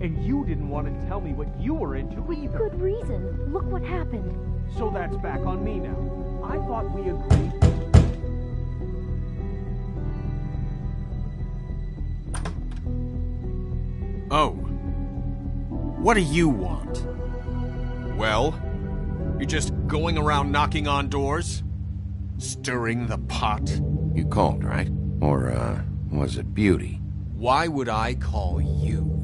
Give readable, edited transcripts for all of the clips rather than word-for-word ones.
And you didn't want to tell me what you were into either. Good reason. Look what happened. So that's back on me now. I thought we agreed. Oh. What do you want? Well? You're just going around knocking on doors? Stirring the pot? You called, right? Or, was it Beauty? Why would I call you?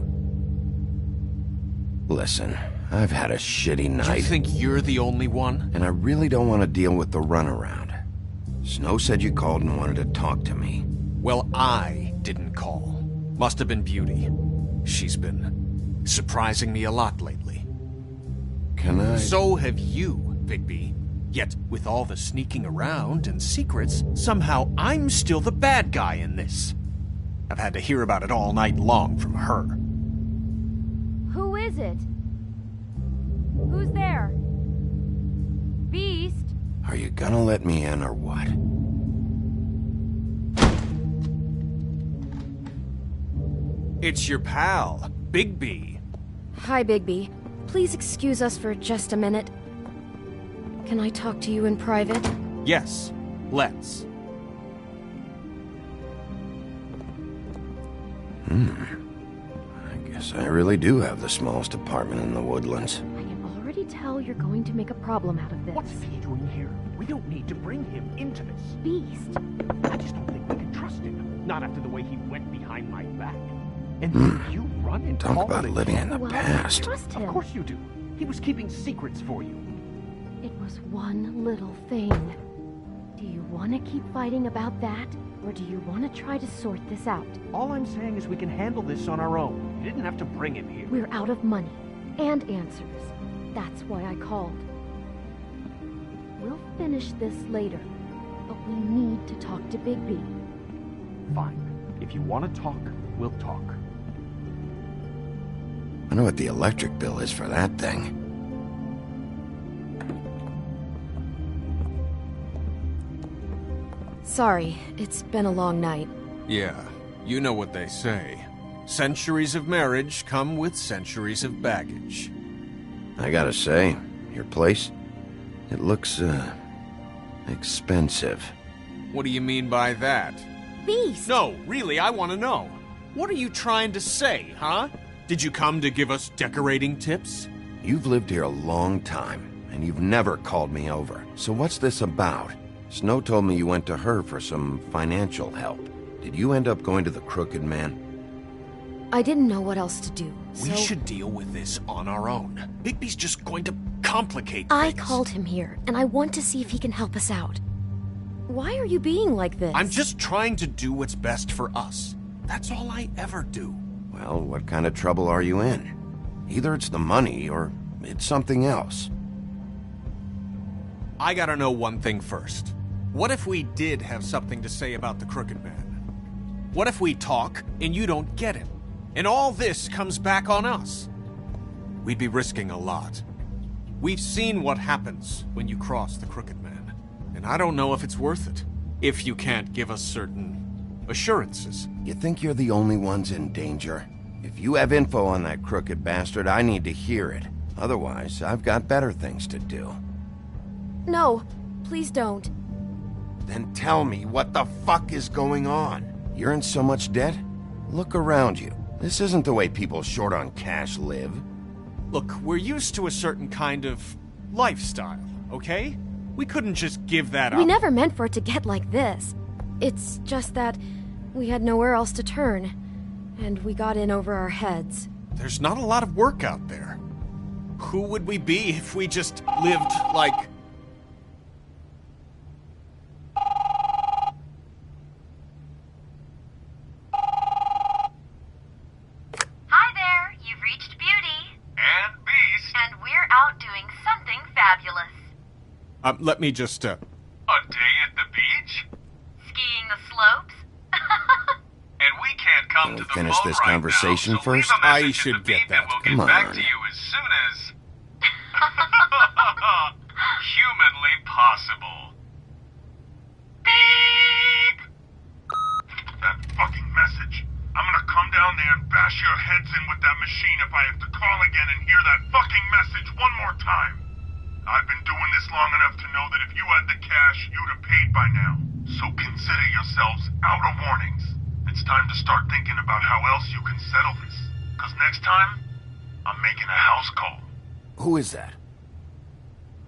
Listen, I've had a shitty night. Do you think you're the only one? And I really don't want to deal with the runaround. Snow said you called and wanted to talk to me. Well, I didn't call. Must have been Beauty. She's been surprising me a lot lately. Can I... So have you, Bigby. Yet, with all the sneaking around and secrets, somehow I'm still the bad guy in this. I've had to hear about it all night long from her. Who is it? Who's there? Beast? Are you gonna let me in or what? It's your pal, Bigby. Hi, Bigby. Please excuse us for just a minute. Can I talk to you in private? Yes, let's. I guess I really do have the smallest apartment in the Woodlands. I can already tell you're going to make a problem out of this. What's he doing here? We don't need to bring him into this. Beast? I just don't think we can trust him. Not after the way he went behind my back. And then you run and Talk call about him living in the Well, past. trust him. Of course you do. He was keeping secrets for you. It was one little thing. Do you want to keep fighting about that? Or do you want to try to sort this out? All I'm saying is we can handle this on our own. You didn't have to bring him here. We're out of money. And answers. That's why I called. We'll finish this later. But we need to talk to Bigby. Fine. If you want to talk, we'll talk. I know what the electric bill is for that thing. Sorry, it's been a long night. Yeah, you know what they say. Centuries of marriage come with centuries of baggage. I gotta say, your place, it looks, expensive. What do you mean by that? Beast! No, really, I want to know. What are you trying to say, huh? Did you come to give us decorating tips? You've lived here a long time, and you've never called me over. So what's this about? Snow told me you went to her for some financial help. Did you end up going to the Crooked Man? I didn't know what else to do, so... We should deal with this on our own. Bigby's just going to complicate I things. called him here, and I want to see if he can help us out. Why are you being like this? I'm just trying to do what's best for us. That's all I ever do. Well, what kind of trouble are you in? Either it's the money, or it's something else. I gotta know one thing first. What if we did have something to say about the Crooked Man? What if we talk, and you don't get him? And all this comes back on us? We'd be risking a lot. We've seen what happens when you cross the Crooked Man. And I don't know if it's worth it. If you can't give us certain assurances. You think you're the only ones in danger? If you have info on that crooked bastard, I need to hear it. Otherwise, I've got better things to do. No, please don't. Then tell me, what the fuck is going on? You're in so much debt? Look around you. This isn't the way people short on cash live. Look, we're used to a certain kind of lifestyle, okay? We couldn't just give that up. We never meant for it to get like this. It's just that we had nowhere else to turn, and we got in over our heads. There's not a lot of work out there. Who would we be if we just lived like... Hi there, you've reached Beauty. And Beast. And we're out doing something fabulous. Let me just, A day at the beach? Skiing the slopes? And we can't come Can we to the finish phone this right conversation now, so first? leave a I message should at the get beep that. And we'll Come get back on. to you as soon as... humanly possible. Beep! That fucking message. I'm gonna come down there and bash your heads in with that machine if I have to call again and hear that fucking message one more time. I've been doing this long enough to know that if you had the cash, you'd have paid by now. So consider yourselves out of warnings. It's time to start thinking about how else you can settle this. Because next time, I'm making a house call. Who is that?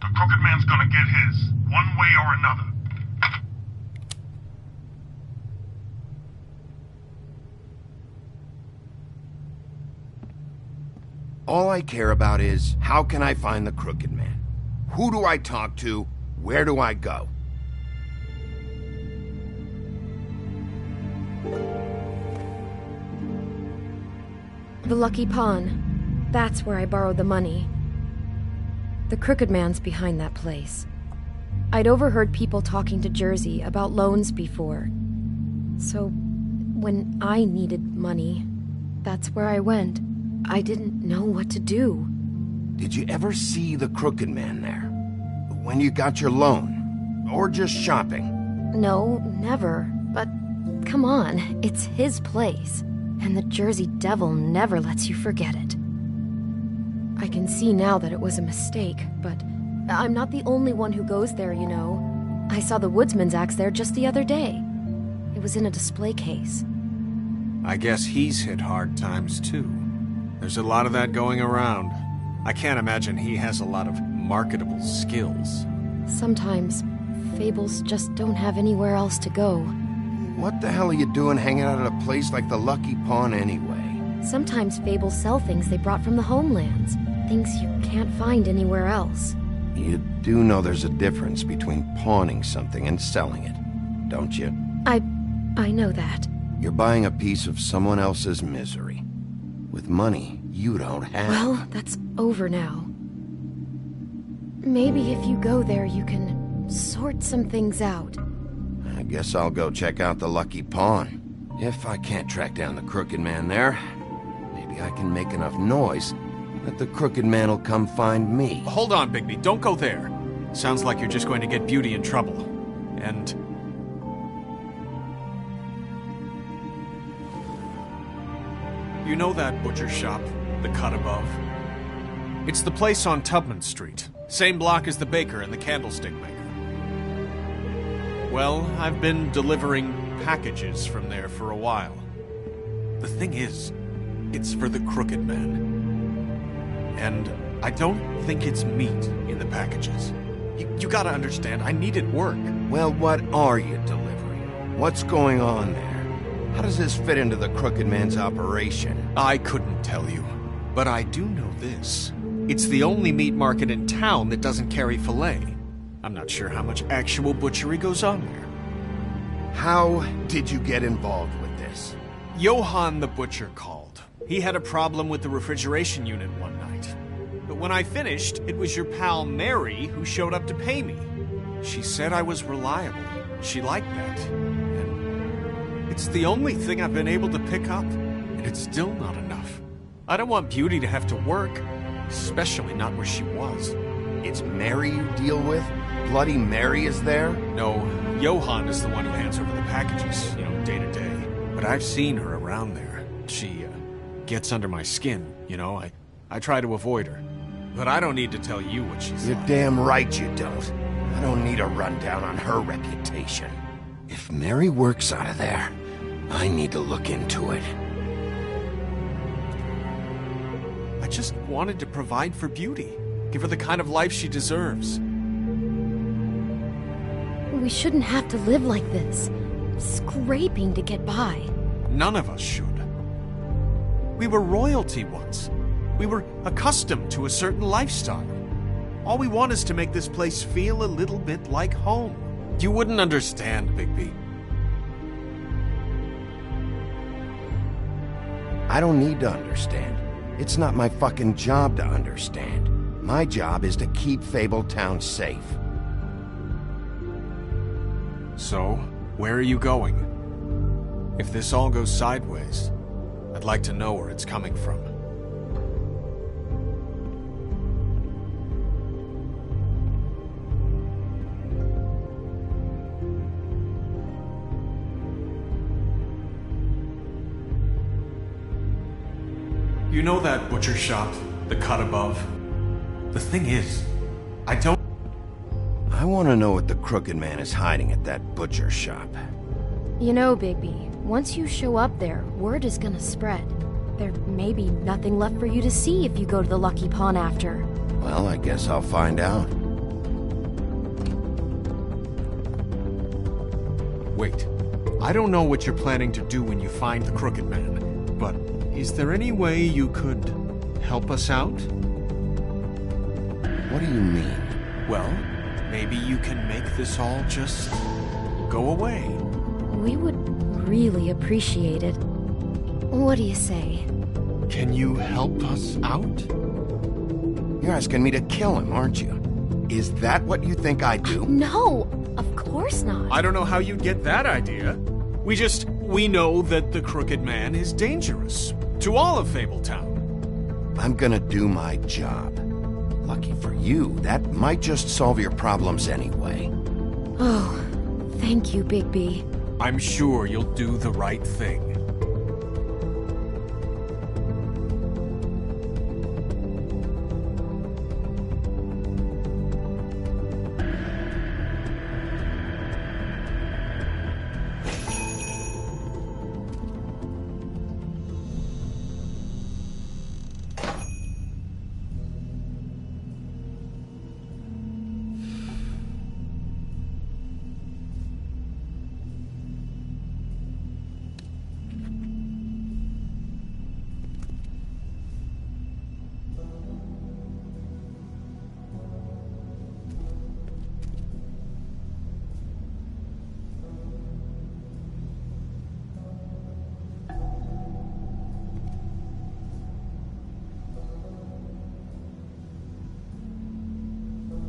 The Crooked Man's gonna get his, one way or another. All I care about is, how can I find the Crooked Man? Who do I talk to? Where do I go? The Lucky Pawn. That's where I borrowed the money. The Crooked Man's behind that place. I'd overheard people talking to Jersey about loans before. So, when I needed money, that's where I went. I didn't know what to do. Did you ever see the Crooked Man there? When you got your loan? Or just shopping? No, never. But come on, it's his place. And the Jersey Devil never lets you forget it. I can see now that it was a mistake, but I'm not the only one who goes there, you know. I saw the Woodsman's axe there just the other day. It was in a display case. I guess he's hit hard times too. There's a lot of that going around. I can't imagine he has a lot of marketable skills. Sometimes, fables just don't have anywhere else to go. What the hell are you doing hanging out at a place like the Lucky Pawn anyway? Sometimes fables sell things they brought from the homelands. Things you can't find anywhere else. You do know there's a difference between pawning something and selling it, don't you? I know that. You're buying a piece of someone else's misery. With money you don't have. Well, that's over now. Maybe if you go there, you can sort some things out. I guess I'll go check out the Lucky Pawn. If I can't track down the Crooked Man there, maybe I can make enough noise that the Crooked Man will come find me. Hold on, Bigby, don't go there. Sounds like you're just going to get Beauty in trouble. And... you know that butcher shop, the cut above? It's the place on Tubman Street. Same block as the baker and the candlestick maker. Well, I've been delivering packages from there for a while. The thing is, it's for the Crooked Man. And I don't think it's meat in the packages. You gotta understand, I needed work. Well, what are you delivering? What's going on there? How does this fit into the Crooked Man's operation? I couldn't tell you, but I do know this. It's the only meat market in town that doesn't carry filet. I'm not sure how much actual butchery goes on there. How did you get involved with this? Johann the butcher called. He had a problem with the refrigeration unit one night. But when I finished, it was your pal Mary who showed up to pay me. She said I was reliable. She liked that. And it's the only thing I've been able to pick up, and it's still not enough. I don't want Beauty to have to work, especially not where she was. It's Mary you deal with? Bloody Mary is there? No, Johann is the one who hands over the packages, day to day. But I've seen her around there. She, gets under my skin, I try to avoid her. But I don't need to tell you what she's You're like. damn right you don't. I don't need a rundown on her reputation. If Mary works out of there, I need to look into it. I just wanted to provide for Beauty. Give her the kind of life she deserves. We shouldn't have to live like this. scraping to get by. None of us should. We were royalty once. We were accustomed to a certain lifestyle. All we want is to make this place feel a little bit like home. You wouldn't understand, Bigby. I don't need to understand. It's not my fucking job to understand. My job is to keep Fabletown safe. So, where are you going? If this all goes sideways, I'd like to know where it's coming from. You know that butcher shop, the cut above? The thing is, I don't... I want to know what the Crooked Man is hiding at that butcher shop. You know, Bigby, once you show up there, word is gonna spread. There may be nothing left for you to see if you go to the Lucky Pawn after. Well, I guess I'll find out. Wait. I don't know what you're planning to do when you find the Crooked Man, but is there any way you could help us out? What do you mean? Well, maybe you can make this all just go away. We would really appreciate it. What do you say? Can you help us out? You're asking me to kill him, aren't you? Is that what you think I do? No, of course not. I don't know how you'd get that idea. We know that the Crooked Man is dangerous to all of Fabletown. I'm gonna do my job. Lucky for you, that might just solve your problems anyway. Oh, thank you, Bigby. I'm sure you'll do the right thing.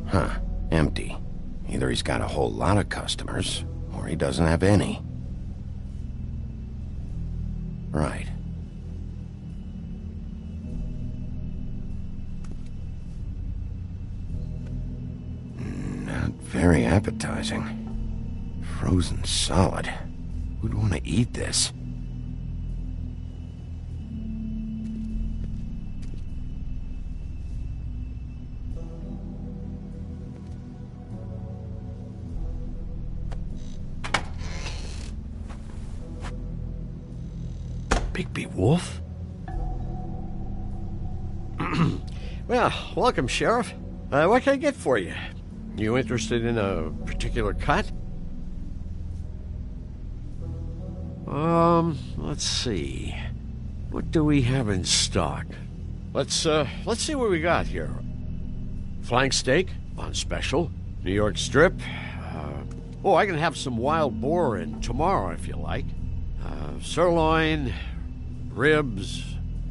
Huh. Empty. Either he's got a whole lot of customers, or he doesn't have any. Right. Not very appetizing. Frozen solid. Who'd want to eat this? Bigby Wolf? Well, welcome, Sheriff. What can I get for you? You interested in a particular cut? Let's see. What do we have in stock? Let's see what we got here. Flank steak on special. New York strip. I can have some wild boar in tomorrow if you like. Sirloin, ribs,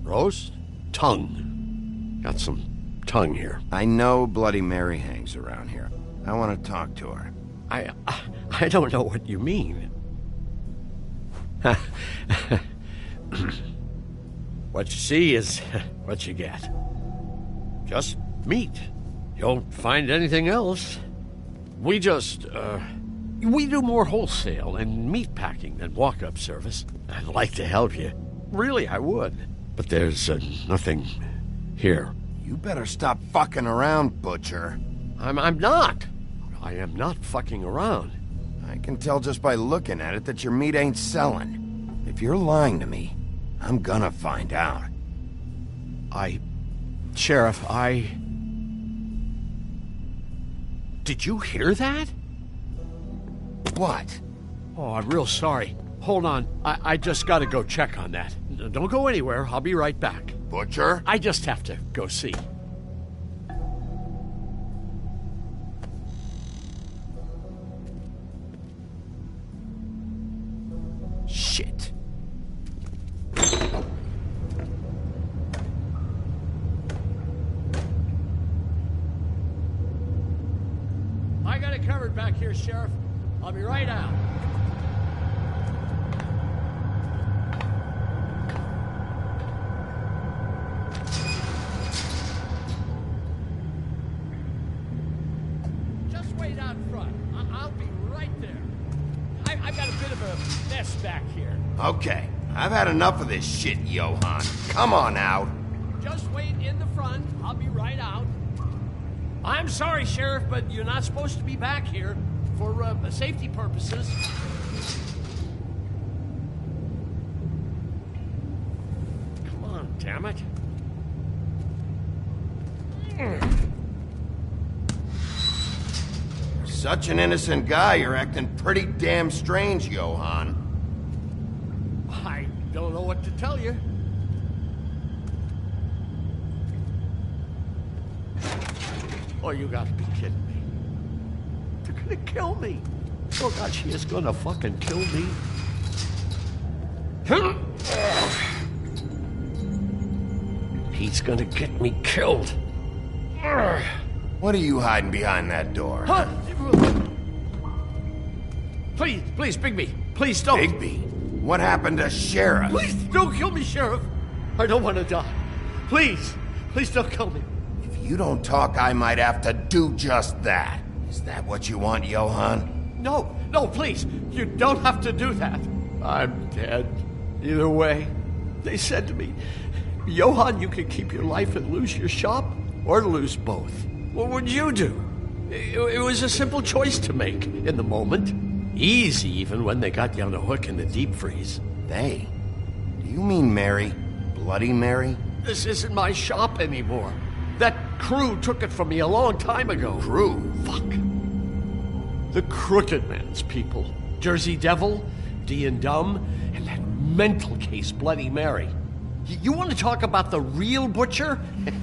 roast, tongue. Got some tongue here. I know Bloody Mary hangs around here. I want to talk to her. I don't know what you mean. What you see is what you get. Just meat. You don't find anything else. We do more wholesale and meat packing than walk-up service. I'd like to help you. Really, I would. But there's nothing here. You better stop fucking around, Butcher. I'm not. I am not fucking around. I can tell just by looking at it that your meat ain't selling. If you're lying to me, I'm gonna find out. Sheriff, Did you hear that? What? Oh, I'm real sorry. Hold on. I just gotta go check on that. Don't go anywhere. I'll be right back. Butcher? I just have to go see. Shit. I got it covered back here, Sheriff. I'll be right out. Just wait out front. I'll be right there. I've got a bit of a mess back here. Okay, I've had enough of this shit, Johann. Come on out. Just wait in the front. I'll be right out. I'm sorry, Sheriff, but you're not supposed to be back here for safety purposes. Come on, damn it. Such an innocent guy, you're acting pretty damn strange, Johann. I don't know what to tell you. Oh, you gotta be kidding me. They're gonna kill me. Oh, God, she is gonna fucking kill me. He's gonna get me killed. What are you hiding behind that door? Huh? Please, please, Bigby. Please don't. Bigby? What happened to Sheriff? Please don't kill me, Sheriff. I don't want to die. Please, please don't kill me. If you don't talk, I might have to do just that. Is that what you want, Johann? No, no, please. You don't have to do that. I'm dead. Either way. They said to me, Johann, you can keep your life and lose your shop, or lose both. What would you do? It was a simple choice to make in the moment. Easy, even when they got you on a hook in the deep freeze. They? Do you mean Mary? Bloody Mary? This isn't my shop anymore. That crew took it from me a long time ago. Crew? Fuck. The Crooked Man's people. Jersey Devil, D and Dumb, and that mental case, Bloody Mary. You want to talk about the real butcher?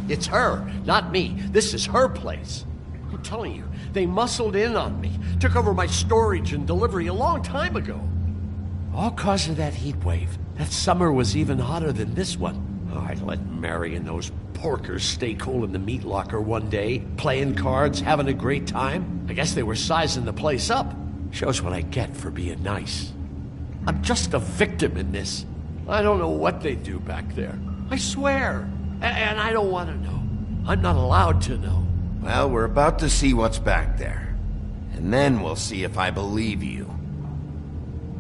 It's her, not me. This is her place. I'm telling you, they muscled in on me, took over my storage and delivery a long time ago. All cause of that heat wave. That summer was even hotter than this one. Oh, I let Mary and those porkers stay cool in the meat locker one day, playing cards, having a great time. I guess they were sizing the place up. Shows what I get for being nice. I'm just a victim in this. I don't know what they do back there. I swear. And I don't want to know. I'm not allowed to know. Well, we're about to see what's back there. And then we'll see if I believe you.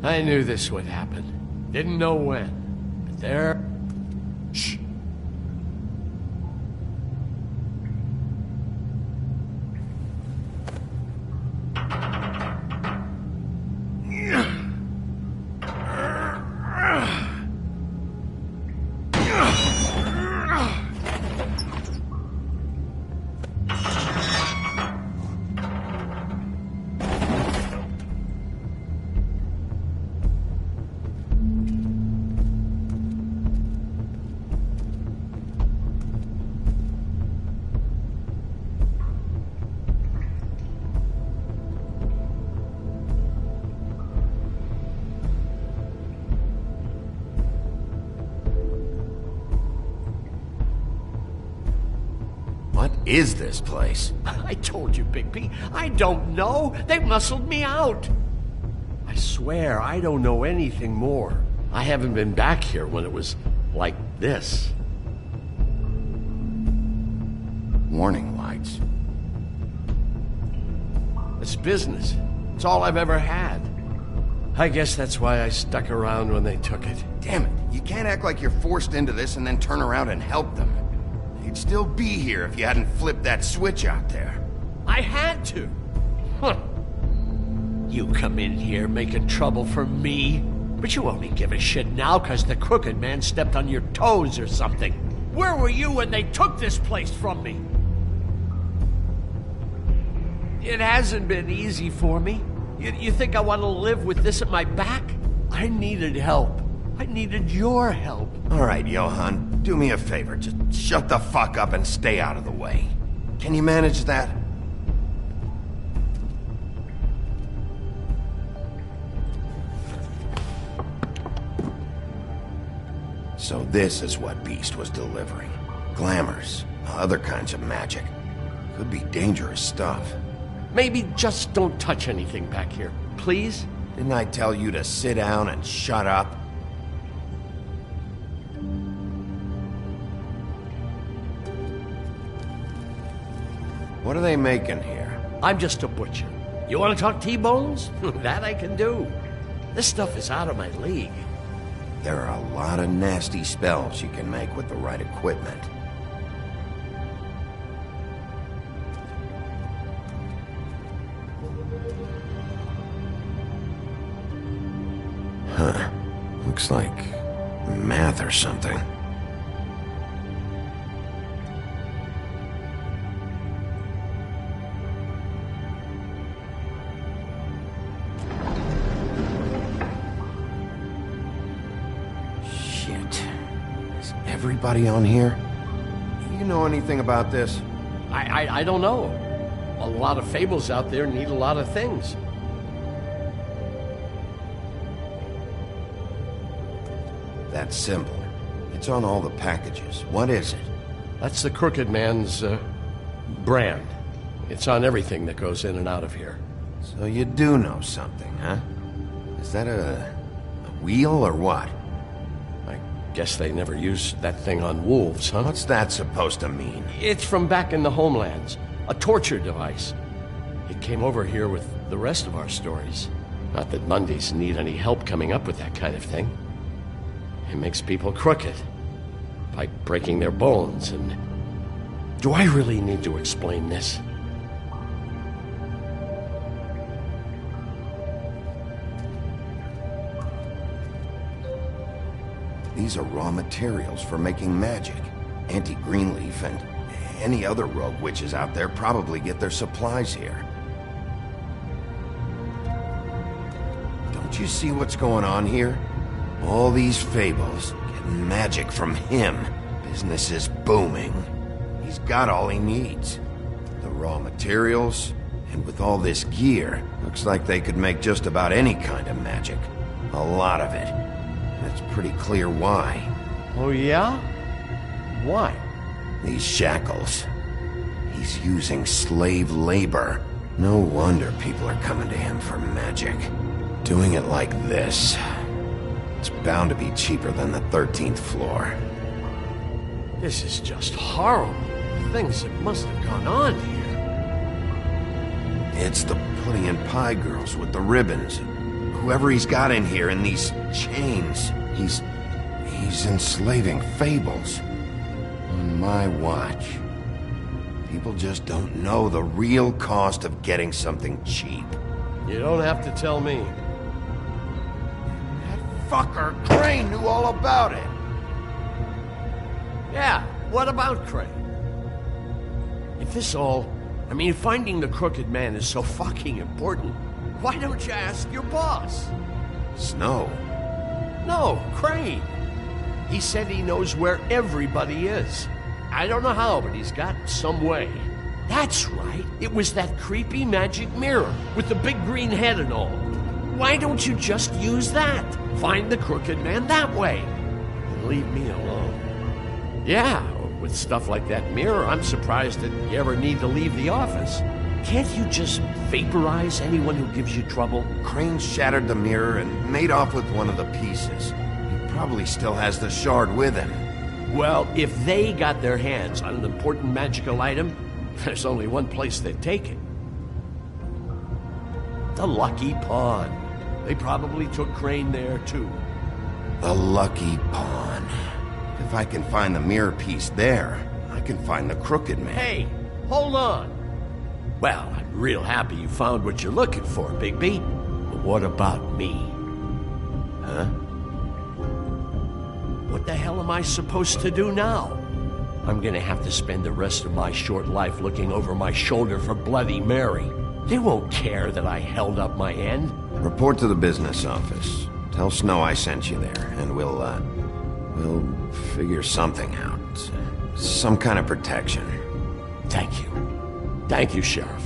I knew this would happen. Didn't know when. But there... Shh. What is this place? I told you, Bigby. I don't know. They muscled me out. I swear, I don't know anything more. I haven't been back here when it was like this. Warning lights. It's business. It's all I've ever had. I guess that's why I stuck around when they took it. Damn it, you can't act like you're forced into this and then turn around and help them. You'd still be here if you hadn't flipped that switch out there. I had to. Huh. You come in here making trouble for me, but you only give a shit now because the Crooked Man stepped on your toes or something. Where were you when they took this place from me? It hasn't been easy for me. You think I want to live with this at my back? I needed help. I needed your help. All right, Johan, do me a favor. Just shut the fuck up and stay out of the way. Can you manage that? So this is what Beast was delivering. Glamours, other kinds of magic. Could be dangerous stuff. Maybe just don't touch anything back here, please? Didn't I tell you to sit down and shut up? What are they making here? I'm just a butcher. You want to talk T-bones? That I can do. This stuff is out of my league. There are a lot of nasty spells you can make with the right equipment. Huh. Looks like math or something. Everybody on here? Do you know anything about this? I don't know. A lot of fables out there need a lot of things. That's simple. It's on all the packages. What is it? That's the Crooked Man's, brand. It's on everything that goes in and out of here. So you do know something, huh? Is that a wheel or what? Guess they never used that thing on wolves, huh? What's that supposed to mean? It's from back in the homelands. A torture device. It came over here with the rest of our stories. Not that Mondays need any help coming up with that kind of thing. It makes people crooked. Like breaking their bones and... Do I really need to explain this? These are raw materials for making magic. Auntie Greenleaf and any other rogue witches out there probably get their supplies here. Don't you see what's going on here? All these fables getting magic from him. Business is booming. He's got all he needs. The raw materials, and with all this gear, looks like they could make just about any kind of magic. A lot of it. It's pretty clear why. Oh, yeah? Why? These shackles. He's using slave labor. No wonder people are coming to him for magic. Doing it like this. It's bound to be cheaper than the 13th floor. This is just horrible. Things that must have gone on here. It's the Putty and Pie girls with the ribbons. Whoever he's got in here in these chains, he's enslaving fables. On my watch. People just don't know the real cost of getting something cheap. You don't have to tell me. That fucker Crane knew all about it. Yeah, what about Crane? If this all... if finding the Crooked Man is so fucking important, why don't you ask your boss? Snow? No, Crane. He said he knows where everybody is. I don't know how, but he's got some way. That's right. It was that creepy magic mirror with the big green head and all. Why don't you just use that? Find the Crooked Man that way. And leave me alone. Yeah, with stuff like that mirror, I'm surprised that you ever need to leave the office. Can't you just vaporize anyone who gives you trouble? Crane shattered the mirror and made off with one of the pieces. He probably still has the shard with him. Well, if they got their hands on an important magical item, there's only one place they'd take it. The Lucky Pawn. They probably took Crane there, too. The Lucky Pawn. If I can find the mirror piece there, I can find the Crooked Man. Hey, hold on. Well, I'm real happy you found what you're looking for, Bigby. But what about me? Huh? What the hell am I supposed to do now? I'm gonna have to spend the rest of my short life looking over my shoulder for Bloody Mary. They won't care that I held up my end. Report to the business office. Tell Snow I sent you there, and we'll figure something out. Some kind of protection. Thank you. Thank you, Sheriff.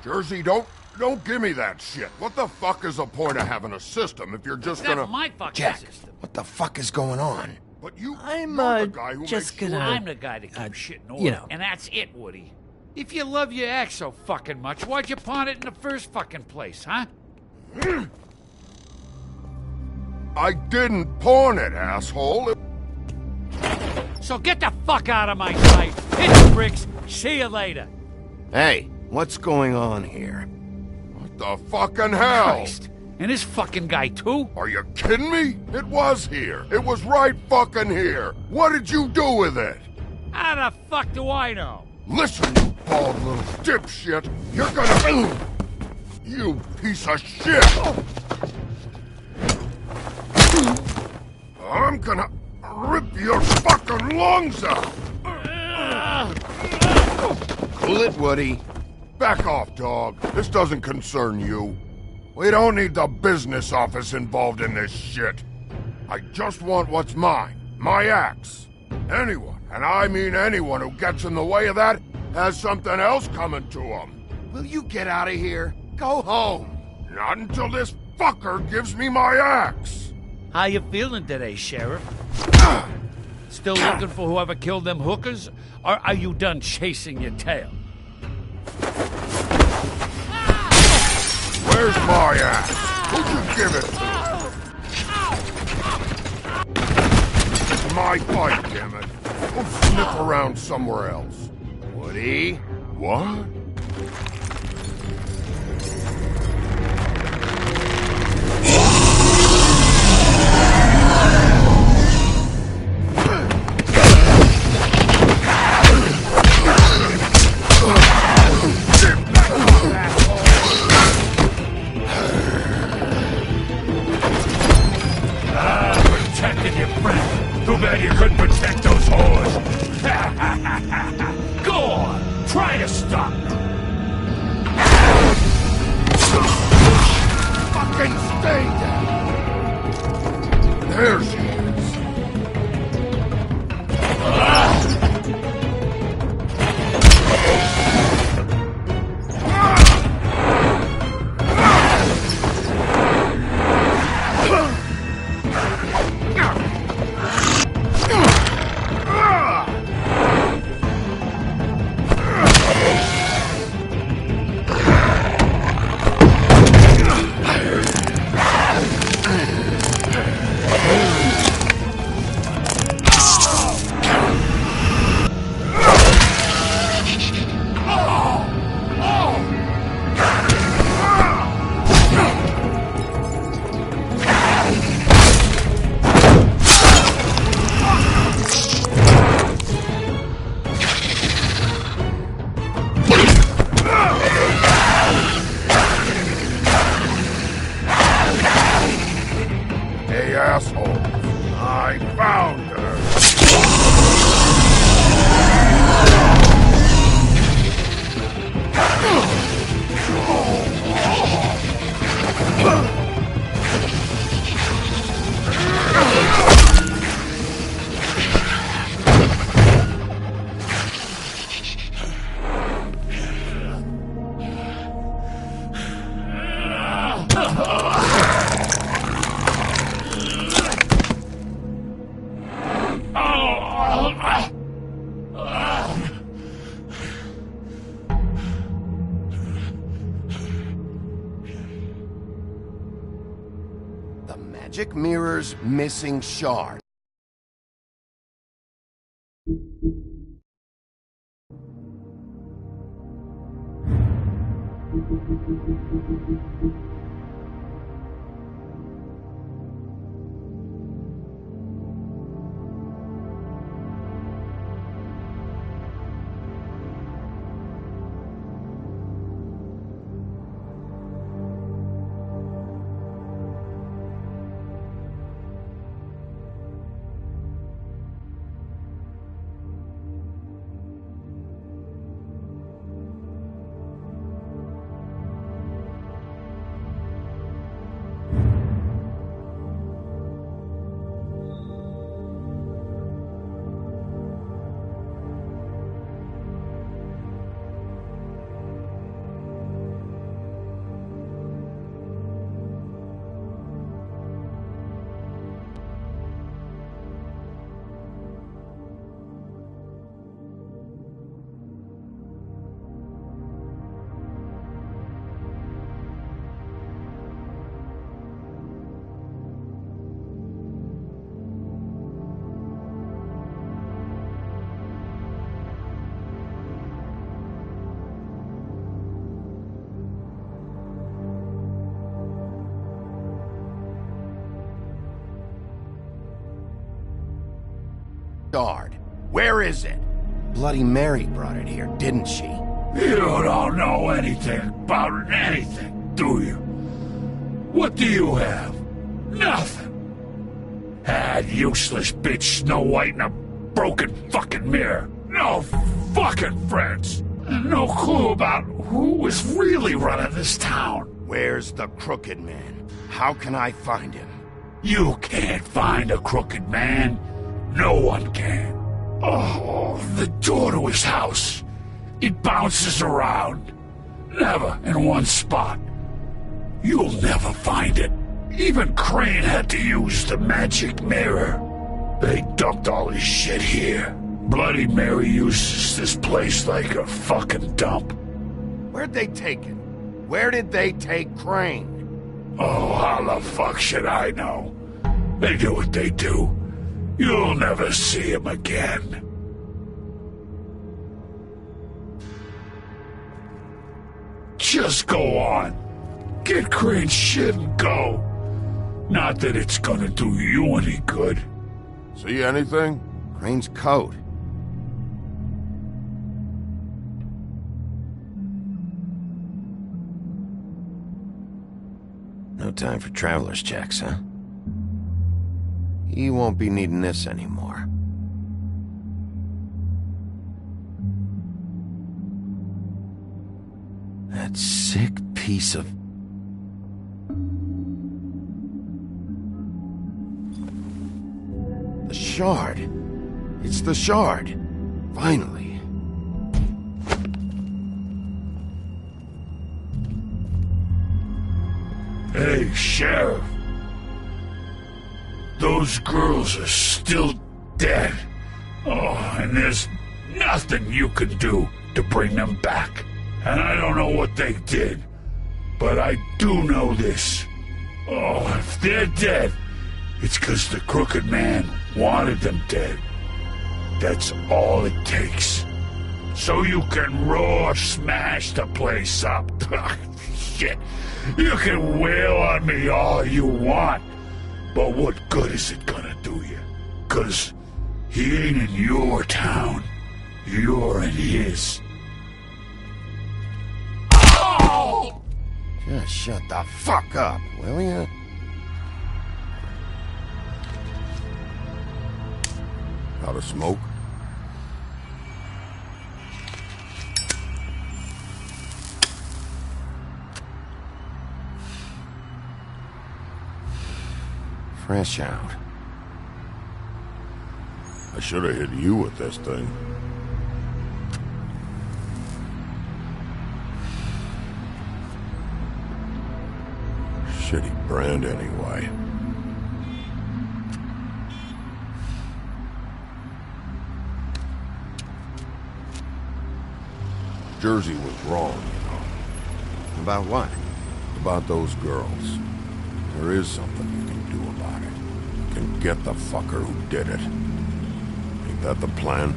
Jersey, don't give me that shit. What the fuck is the point of having a system if you're just gonna... That's my fucking Jack, system. what the fuck is going on? But you're I'm, the guy who just makes sure... gonna- I'm the guy that keeps shit in order. you know. And that's it, Woody. If you love your ex so fucking much, why'd you pawn it in the first fucking place, huh? I didn't pawn it, asshole. So get the fuck out of my sight. Hit the bricks. See you later. Hey, what's going on here? What the fucking hell? Christ. And this fucking guy, too? Are you kidding me? It was here. It was right fucking here. What did you do with it? How the fuck do I know? Listen, you bald little dipshit. You're gonna... You piece of shit! I'm gonna rip your fucking lungs out! Cool it, Woody. Back off, dog. This doesn't concern you. We don't need the business office involved in this shit. I just want what's mine. My axe. Anyone, and I mean anyone who gets in the way of that, has something else coming to them. Will you get out of here? Go home. Not until this fucker gives me my axe. How you feeling today, Sheriff? Still looking for whoever killed them hookers? Or are you done chasing your tail? Where's my axe? Who'd you give it to? It's my fight, damn it. Go sniff around somewhere else. Woody? What? Protected your friend. Too bad you couldn't protect those whores. Go on, try to stop them. magic mirror's missing shard. Shard. Where is it? Bloody Mary brought it here, didn't she? You don't know anything about anything, do you? What do you have? Nothing. Had useless bitch Snow White and a broken fucking mirror. No fucking friends. And no clue about who was really running this town. Where's the Crooked Man? How can I find him? You can't find a crooked man. No one can. Oh, the door to his house. It bounces around. Never in one spot. You'll never find it. Even Crane had to use the magic mirror. They dumped all his shit here. Bloody Mary uses this place like a fucking dump. Where'd they take him? Where did they take Crane? Oh, how the fuck should I know? They do what they do. You'll never see him again. Just go on. Get Crane's shit and go. Not that it's gonna do you any good. See anything? Crane's coat. No time for traveler's checks, huh? He won't be needing this anymore. That sick piece of... The shard. It's the shard. Finally. Hey, Sheriff. Those girls are still dead. Oh, and there's nothing you can do to bring them back. And I don't know what they did, but I do know this. Oh, if they're dead, it's 'cause the Crooked Man wanted them dead. That's all it takes. So you can raw smash the place up. Shit, you can wail on me all you want. But what good is it gonna do you? 'Cause he ain't in your town. You're in his. Oh! Just shut the fuck up, will ya? Out of smoke? Fresh out. I should have hit you with this thing. Shitty brand anyway. Jersey was wrong, you know. About what? About those girls. There is something you can do about and get the fucker who did it. Ain't that the plan?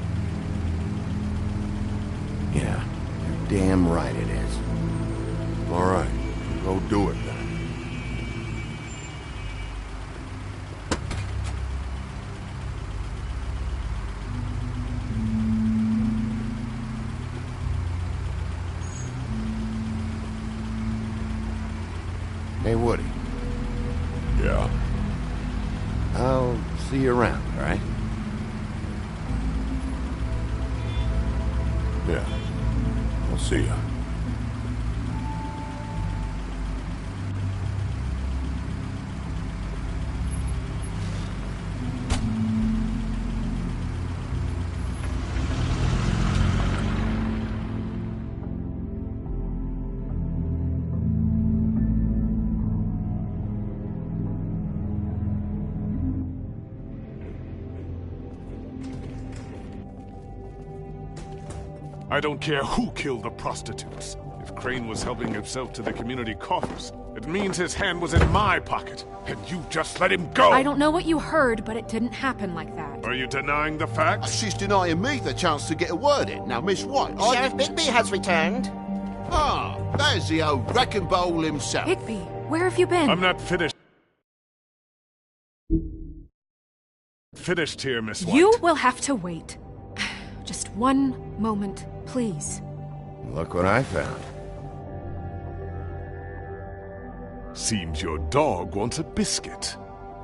Yeah, you're damn right it is. All right, go do it then. Hey, Woody. Yeah? I'll see you around, all right? Yeah. I'll see ya. I don't care who killed the prostitutes. If Crane was helping himself to the community coffers, it means his hand was in my pocket, and you just let him go! I don't know what you heard, but it didn't happen like that. Are you denying the facts? She's denying me the chance to get a word in. Now, Miss White, Sheriff Bigby has returned. Ah, there's the old wrecking bowl himself. Bigby, where have you been? I'm not finished. Finished here, Miss White. You will have to wait. Just one moment, please. Look what I found. Seems your dog wants a biscuit.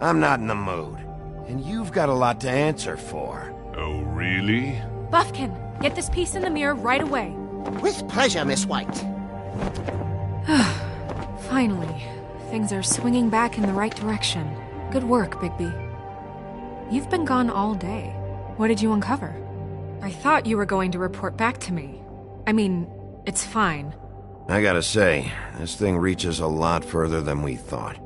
I'm not in the mood. And you've got a lot to answer for. Oh, really? Buffkin, get this piece in the mirror right away. With pleasure, Miss White. Finally, things are swinging back in the right direction. Good work, Bigby. You've been gone all day. What did you uncover? I thought you were going to report back to me. I mean, it's fine. I gotta say, this thing reaches a lot further than we thought.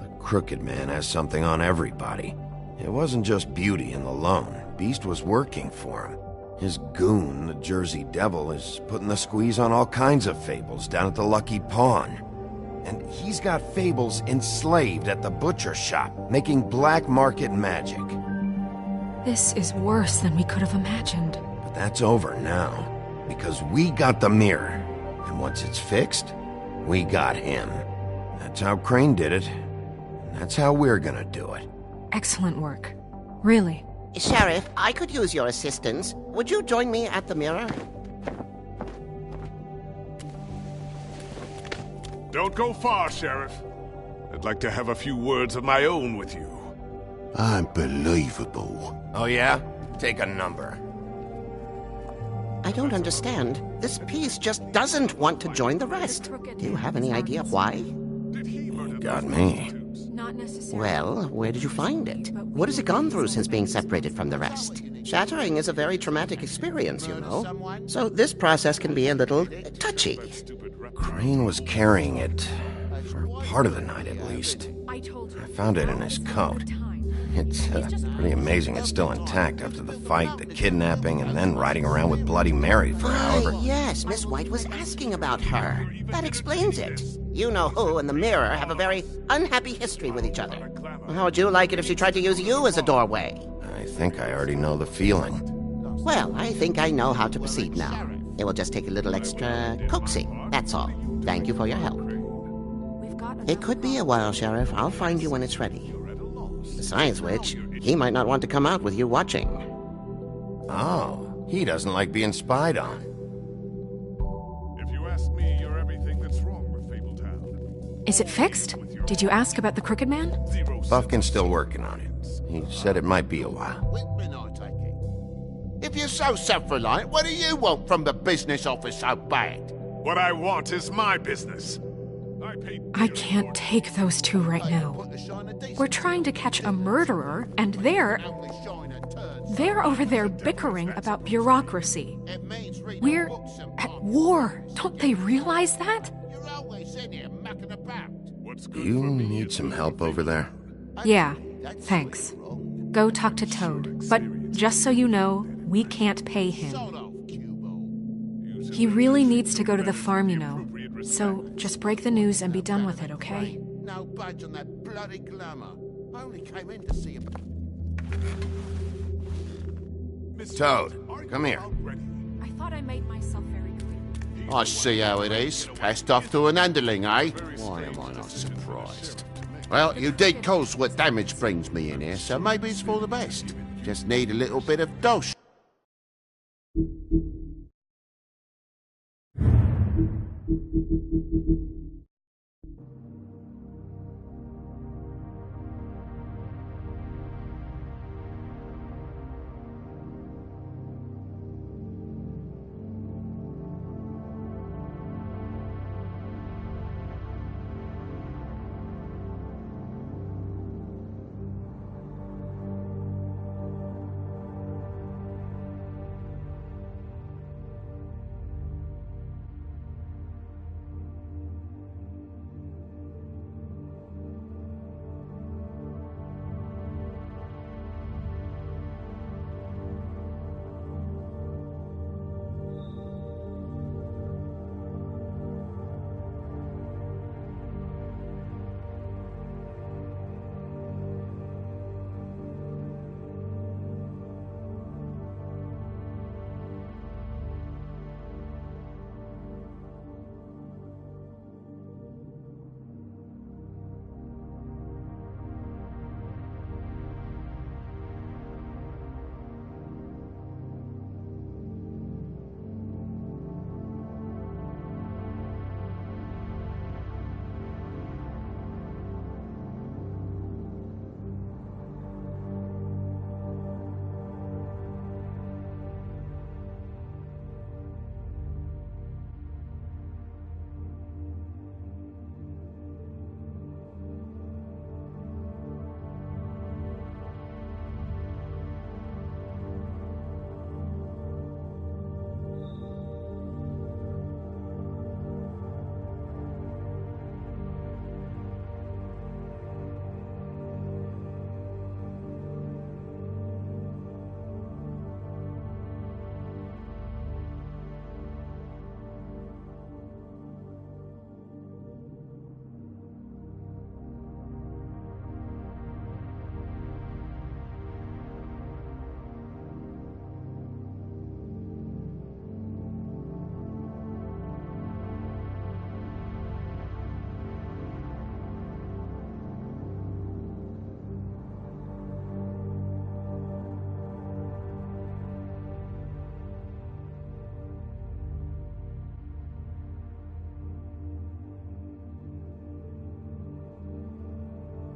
The Crooked Man has something on everybody. It wasn't just Beauty and the Lone. Beast was working for him. His goon, the Jersey Devil, is putting the squeeze on all kinds of fables down at the Lucky Pawn. And he's got fables enslaved at the butcher shop, making black market magic. This is worse than we could have imagined. But that's over now, because we got the mirror. And once it's fixed, we got him. That's how Crane did it. And that's how we're gonna do it. Excellent work. Really. Sheriff, I could use your assistance. Would you join me at the mirror? Don't go far, Sheriff. I'd like to have a few words of my own with you. Unbelievable. Oh yeah? Take a number. I don't understand. This piece just doesn't want to join the rest. Do you have any idea why? Got me. Not necessarily. Well, where did you find it? What has it gone through since being separated from the rest? Shattering is a very traumatic experience, you know. So this process can be a little touchy. Crane was carrying it for part of the night at least. I told you. I found it in his coat. It's pretty amazing it's still intact after the fight, the kidnapping, and then riding around with Bloody Mary for however... Yes, Miss White was asking about her. That explains it. You know who and the mirror have a very unhappy history with each other. How would you like it if she tried to use you as a doorway? I think I already know the feeling. Well, I think I know how to proceed now. It will just take a little extra coaxing, that's all. Thank you for your help. It could be a while, Sheriff. I'll find you when it's ready. Besides which, he might not want to come out with you watching. Oh, he doesn't like being spied on. If you ask me, you're everything that's wrong with Fabletown. Is it fixed? Did you ask about the Crooked Man? Buffkin's still working on it. He said it might be a while. If you're so self-reliant, what do you want from the business office so bad? What I want is my business. I can't take those two right now. We're trying to catch a murderer, and they're over there bickering about bureaucracy. We're at war. Don't they realize that? You need some help over there? Yeah, thanks. Go talk to Toad. But just so you know, we can't pay him. He really needs to go to the farm, you know. So just break the news and be done with it, okay? No budge on that bloody glamour. I only came in to see about... Toad, come here. I thought I made myself very clear. I see how it is. Passed off to an underling, eh? Why am I not surprised? Well, you did cause what damage brings me in here, so maybe it's for the best. Just need a little bit of dosh.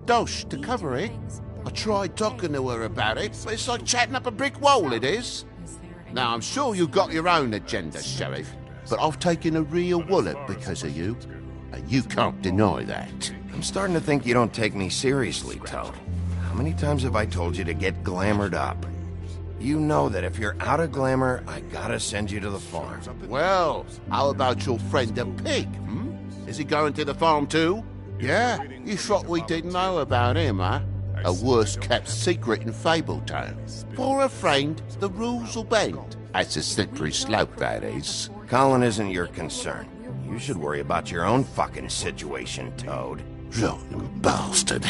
Dosh to cover it. I tried talking to her about it, but it's like chatting up a brick wall, it is. Now, I'm sure you've got your own agenda, Sheriff, but I've taken a real wallop because of you, and you can't deny that. I'm starting to think you don't take me seriously, Toad. How many times have I told you to get glamored up? You know that if you're out of glamour, I gotta send you to the farm. Well, how about your friend the pig, Is he going to the farm too? Yeah? You thought we didn't know about him, huh? A worst-kept secret in Fabletown. For a friend, the rules will bend. That's a slippery slope, that is. Colin isn't your concern. You should worry about your own fucking situation, Toad. Young bastard.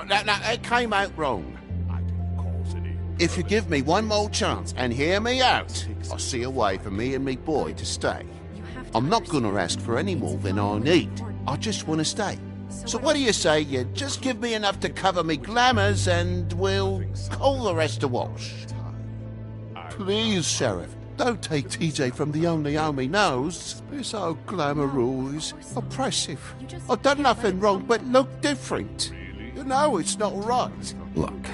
Now, it came out wrong. If you give me one more chance and hear me out, I'll see a way for me and me boy to stay. I'm not gonna ask for any more than I need. I just want to stay. So what do you say you just give me enough to cover me glamours and we'll call the rest a wash? Please, Sheriff, don't take TJ from the only home he knows. This old glamour rule is oppressive. I've done nothing wrong but look different. You know it's not right. Look,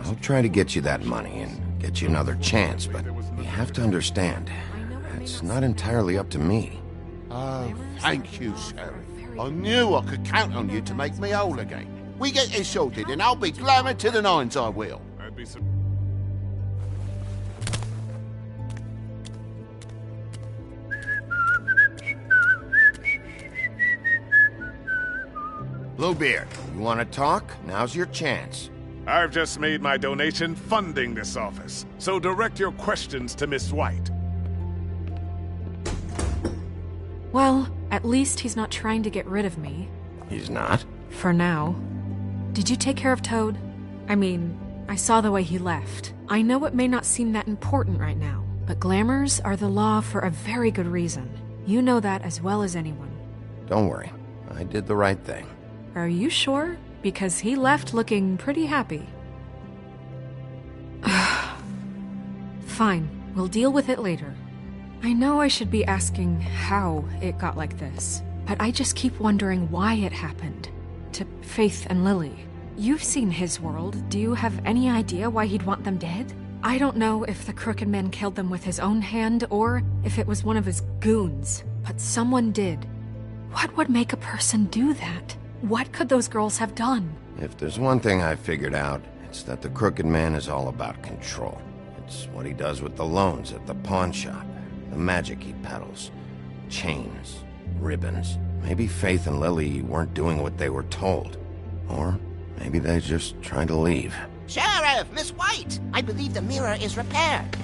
I'll try to get you that money and get you another chance, but you have to understand, it's not entirely up to me. Oh, thank you, Sheriff. I knew I could count on you to make me whole again. We get this sorted and I'll be glamour to the nines, I will. Bluebeard, you want to talk? Now's your chance. I've just made my donation funding this office, so direct your questions to Miss White. Well, at least he's not trying to get rid of me. He's not? For now. Did you take care of Toad? I mean, I saw the way he left. I know it may not seem that important right now, but glamours are the law for a very good reason. You know that as well as anyone. Don't worry. I did the right thing. Are you sure? Because he left looking pretty happy. Fine, we'll deal with it later. I know I should be asking how it got like this, but I just keep wondering why it happened. To Faith and Lily. You've seen his world. Do you have any idea why he'd want them dead? I don't know if the Crooked Man killed them with his own hand or if it was one of his goons, but someone did. What would make a person do that? What could those girls have done? If there's one thing I figured out, it's that the Crooked Man is all about control. It's what he does with the loans at the pawn shop, the magic he peddles, chains, ribbons. Maybe Faith and Lily weren't doing what they were told. Or maybe they just tried to leave. Sheriff, Miss White! I believe the mirror is repaired.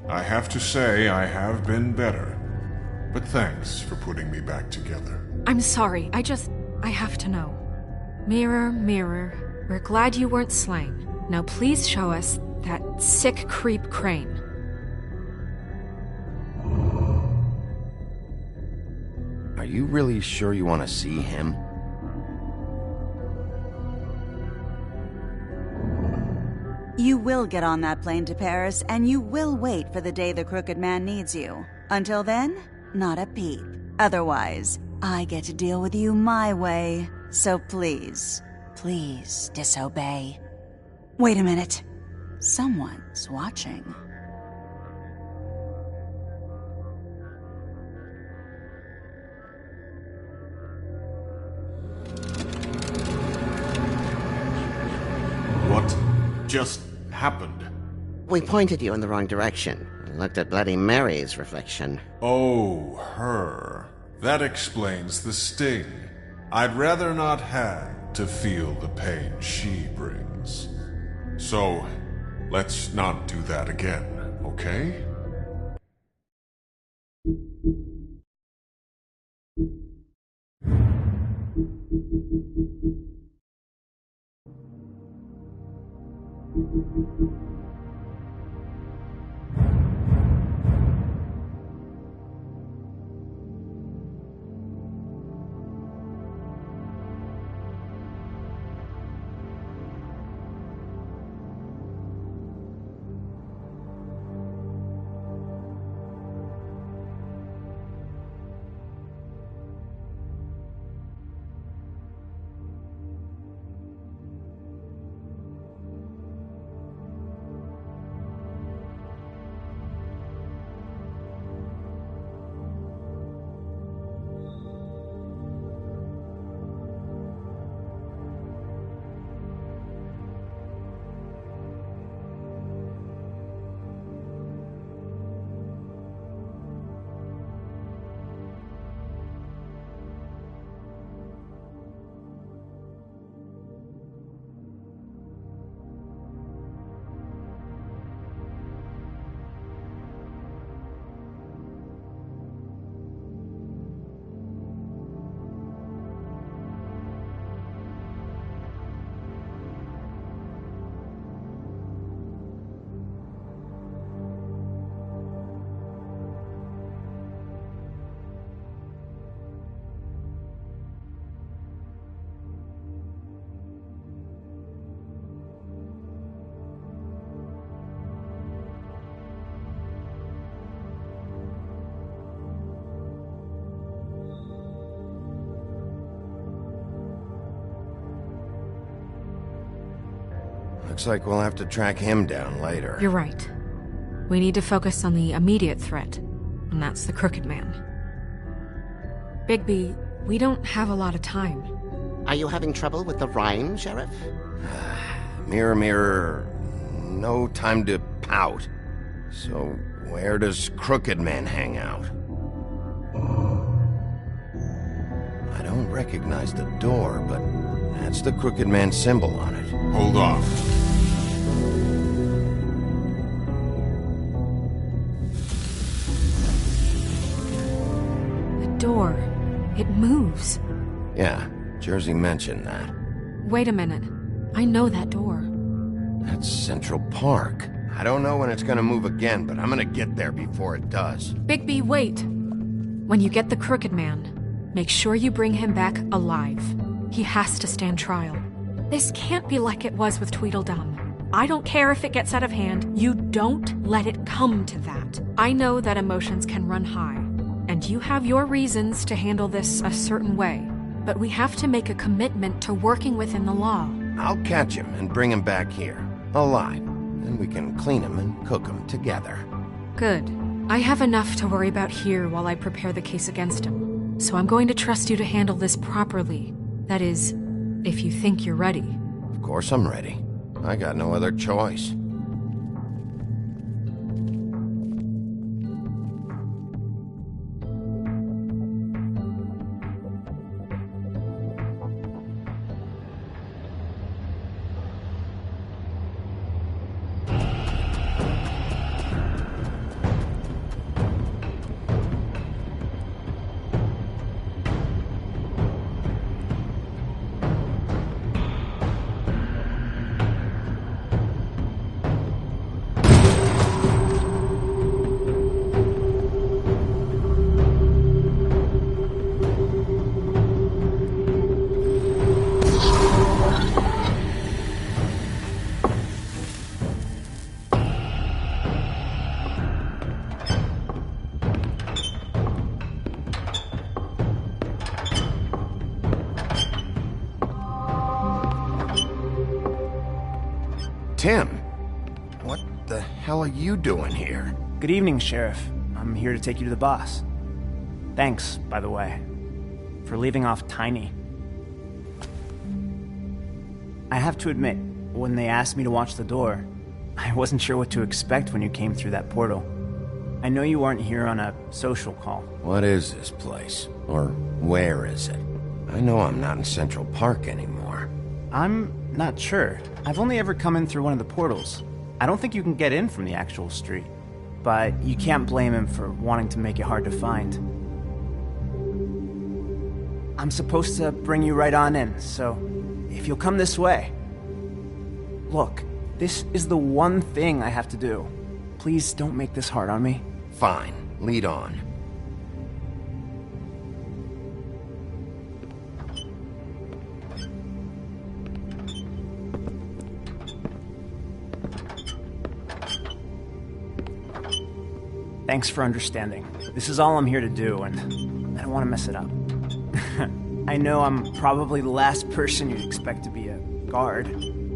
I have to say I have been better. But thanks for putting me back together. I'm sorry, I have to know. Mirror, mirror, we're glad you weren't slain. Now please show us that sick creep Crane. Are you really sure you want to see him? You will get on that plane to Paris, and you will wait for the day the Crooked Man needs you. Until then, not a peep. Otherwise, I get to deal with you my way. So please, please disobey. Wait a minute. Someone's watching. What just happened? We pointed you in the wrong direction and looked at Bloody Mary's reflection. Oh, her. That explains the sting. I'd rather not have to feel the pain she brings. So, let's not do that again, okay? Looks like we'll have to track him down later. You're right. We need to focus on the immediate threat, and that's the Crooked Man. Bigby, we don't have a lot of time. Are you having trouble with the rhyme, Sheriff? Mirror, mirror, no time to pout. So, where does Crooked Man hang out? I don't recognize the door, but that's the Crooked Man symbol on it. Hold on. The door. It moves. Yeah, Jersey mentioned that. Wait a minute. I know that door. That's Central Park. I don't know when it's gonna move again, but I'm gonna get there before it does. Bigby, wait. When you get the Crooked Man, make sure you bring him back alive. He has to stand trial. This can't be like it was with Tweedledum. I don't care if it gets out of hand. You don't let it come to that. I know that emotions can run high, and you have your reasons to handle this a certain way. But we have to make a commitment to working within the law. I'll catch him and bring him back here, alive. Then we can clean him and cook him together. Good. I have enough to worry about here while I prepare the case against him. So I'm going to trust you to handle this properly. That is, if you think you're ready. Of course I'm ready. I got no other choice. Tim, what the hell are you doing here? Good evening, Sheriff. I'm here to take you to the boss. Thanks, by the way, for leaving off Tiny. I have to admit, when they asked me to watch the door, I wasn't sure what to expect when you came through that portal. I know you aren't here on a social call. What is this place? Or where is it? I know I'm not in Central Park anymore. I'm not sure. I've only ever come in through one of the portals. I don't think you can get in from the actual street. But you can't blame him for wanting to make it hard to find. I'm supposed to bring you right on in, so if you'll come this way. Look, this is the one thing I have to do. Please don't make this hard on me. Fine. Lead on. Thanks for understanding. This is all I'm here to do, and I don't want to mess it up. I know I'm probably the last person you'd expect to be a guard,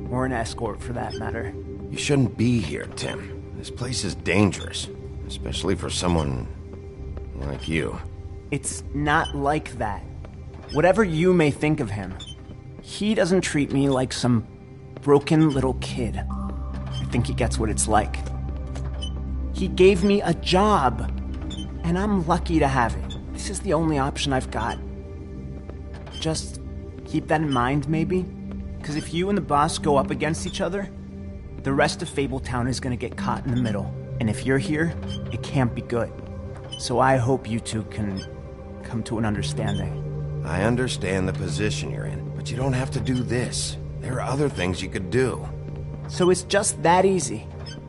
or an escort for that matter. You shouldn't be here, Tim. This place is dangerous, especially for someone like you. It's not like that. Whatever you may think of him, he doesn't treat me like some broken little kid. I think he gets what it's like. He gave me a job, and I'm lucky to have it. This is the only option I've got. Just keep that in mind, maybe? Because if you and the boss go up against each other, the rest of Fabletown is going to get caught in the middle. And if you're here, it can't be good. So I hope you two can come to an understanding. I understand the position you're in, but you don't have to do this. There are other things you could do. So it's just that easy?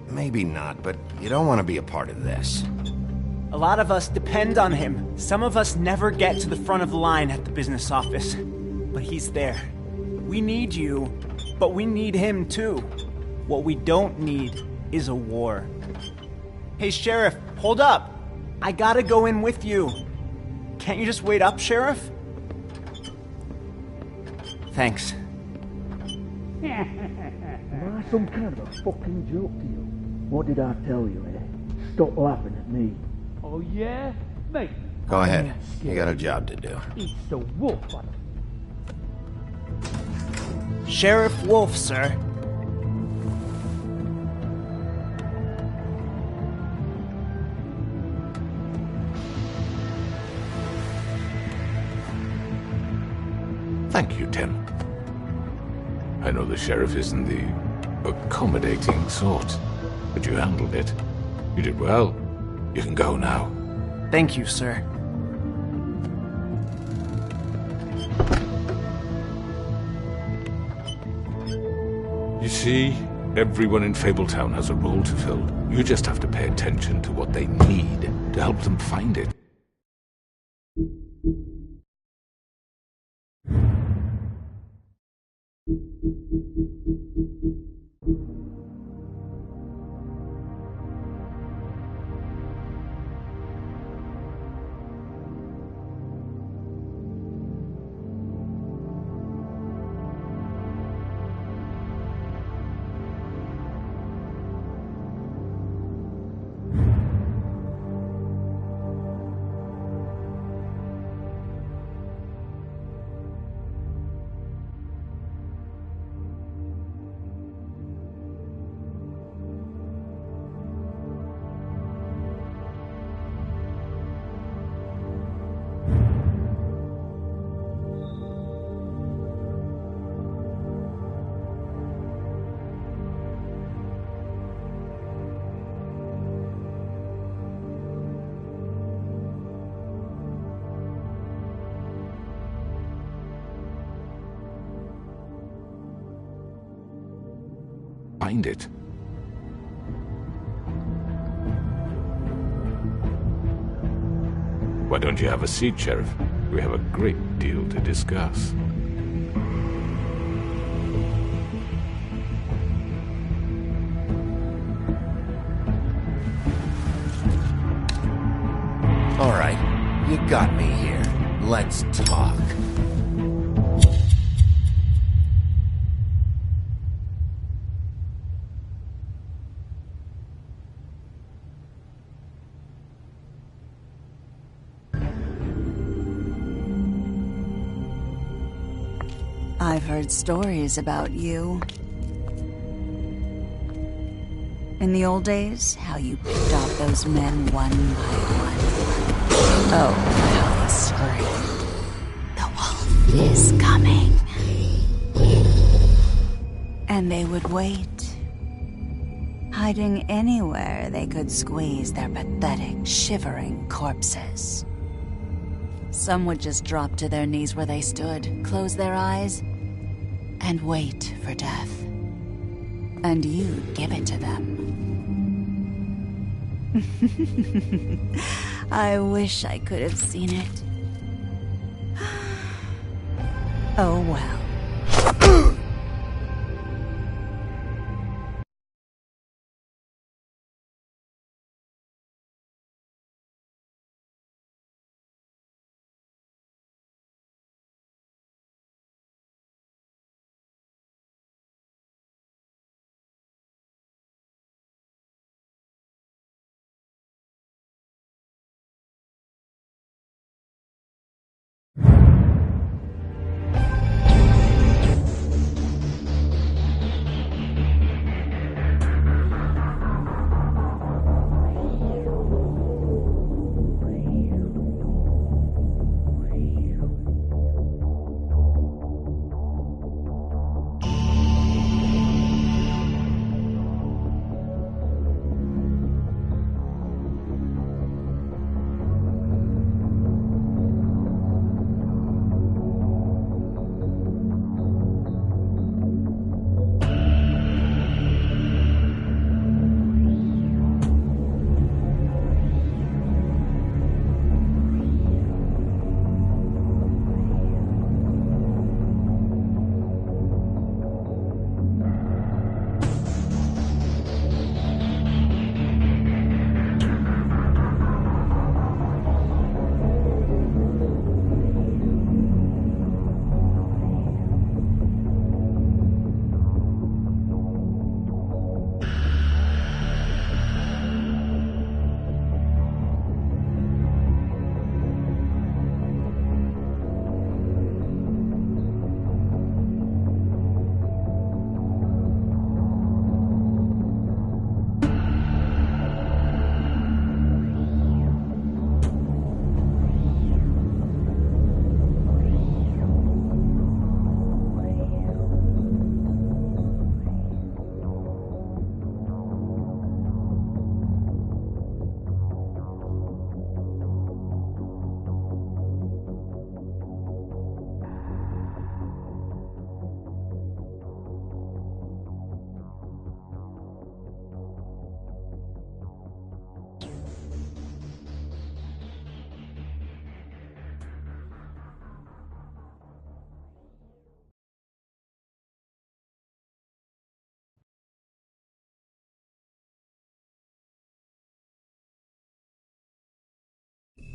Maybe not, but you don't want to be a part of this. A lot of us depend on him. Some of us never get to the front of the line at the business office. But he's there. We need you, but we need him too. What we don't need is a war. Hey, Sheriff, hold up. I gotta go in with you. Can't you just wait up, Sheriff? Thanks. Am I some kind of a fucking joke to you? What did I tell you, eh? Stop laughing at me. Oh, yeah? Mate. Go ahead. You got a job to do. It's the wolf. Sheriff Wolf, sir. Thank you, Tim. I know the sheriff isn't the accommodating sort, but you handled it. You did well. You can go now. Thank you, sir. see, everyone in Fabletown has a role to fill. You just have to pay attention to what they need to help them find it. Find it. Why don't you have a seat, Sheriff? We have a great deal to discuss. All right, you got me here. Let's talk. I've heard stories about you. In the old days, how you picked off those men one by one. Oh, how they screamed. The wolf is coming. And they would wait, hiding anywhere they could squeeze their pathetic, shivering corpses. Some would just drop to their knees where they stood, close their eyes, and wait for death. And you'd give it to them. I wish I could have seen it. Oh well.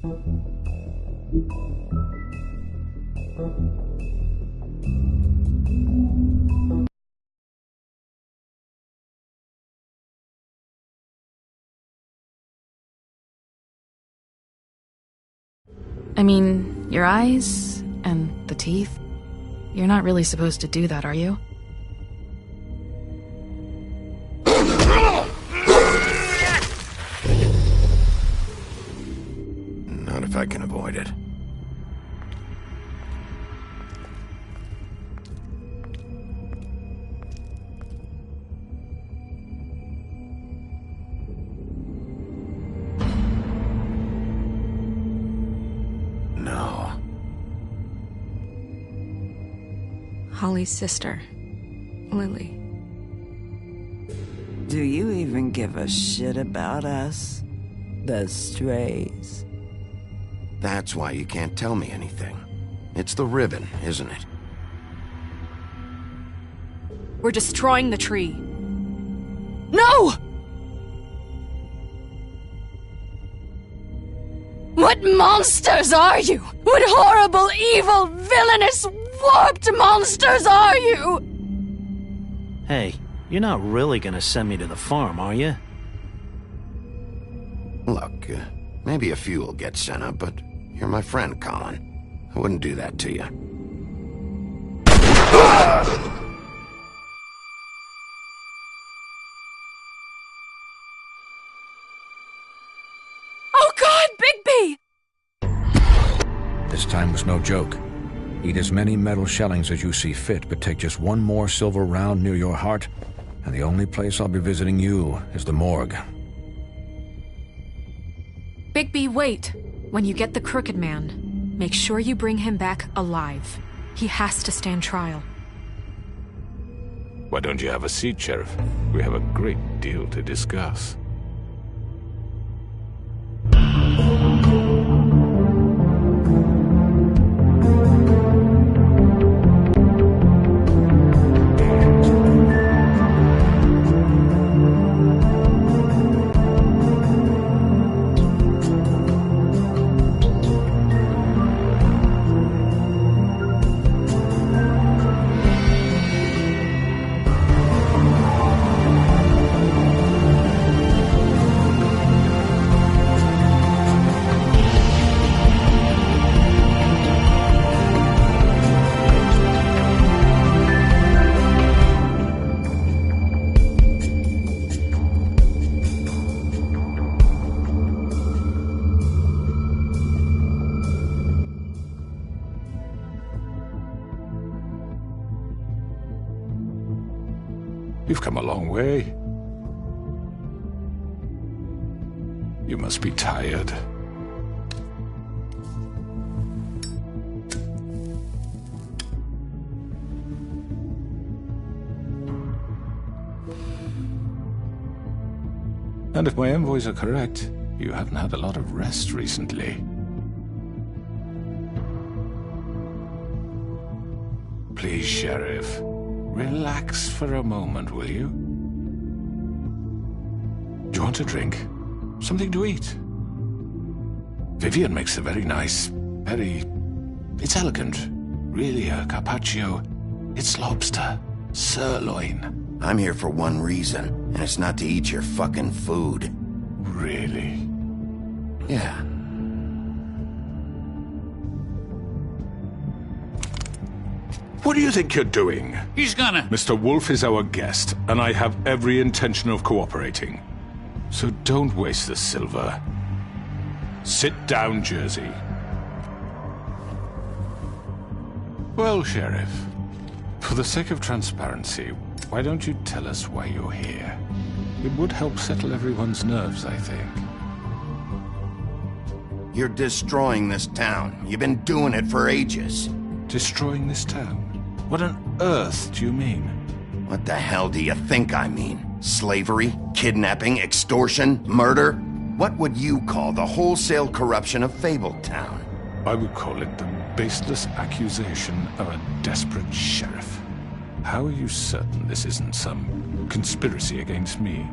I mean, your eyes and the teeth. You're not really supposed to do that, are you? Not if I can avoid it. No. Holly's sister, Lily. Do you even give a shit about us? The strays. That's why you can't tell me anything. It's the ribbon, isn't it? We're destroying the tree. No! What monsters are you? What horrible, evil, villainous, warped monsters are you? Hey, you're not really gonna send me to the farm, are you? Look, maybe a few will get sent up, but you're my friend, Colin. I wouldn't do that to you. Oh God, Bigby! This time was no joke. Eat as many metal shellings as you see fit, but take just one more silver round near your heart, and the only place I'll be visiting you is the morgue. Bigby, wait. When you get the Crooked Man, make sure you bring him back alive. He has to stand trial. Why don't you have a seat, Sheriff? We have a great deal to discuss. You've come a long way. You must be tired. And if my envoys are correct, you haven't had a lot of rest recently. Please, Sheriff. Relax for a moment, will you? Do you want a drink? Something to eat? Vivian makes a very nice, it's elegant. Really, a carpaccio. It's lobster. Sirloin. I'm here for one reason, and it's not to eat your fucking food. Really? Yeah. What do you think you're doing? He's gonna... Mr. Wolf is our guest, and I have every intention of cooperating. So don't waste the silver. Sit down, Jersey. Well, Sheriff, for the sake of transparency, why don't you tell us why you're here? It would help settle everyone's nerves, I think. You're destroying this town. You've been doing it for ages. Destroying this town? What on earth do you mean? What the hell do you think I mean? Slavery? Kidnapping? Extortion? Murder? What would you call the wholesale corruption of Fabletown? I would call it the baseless accusation of a desperate sheriff. How are you certain this isn't some conspiracy against me?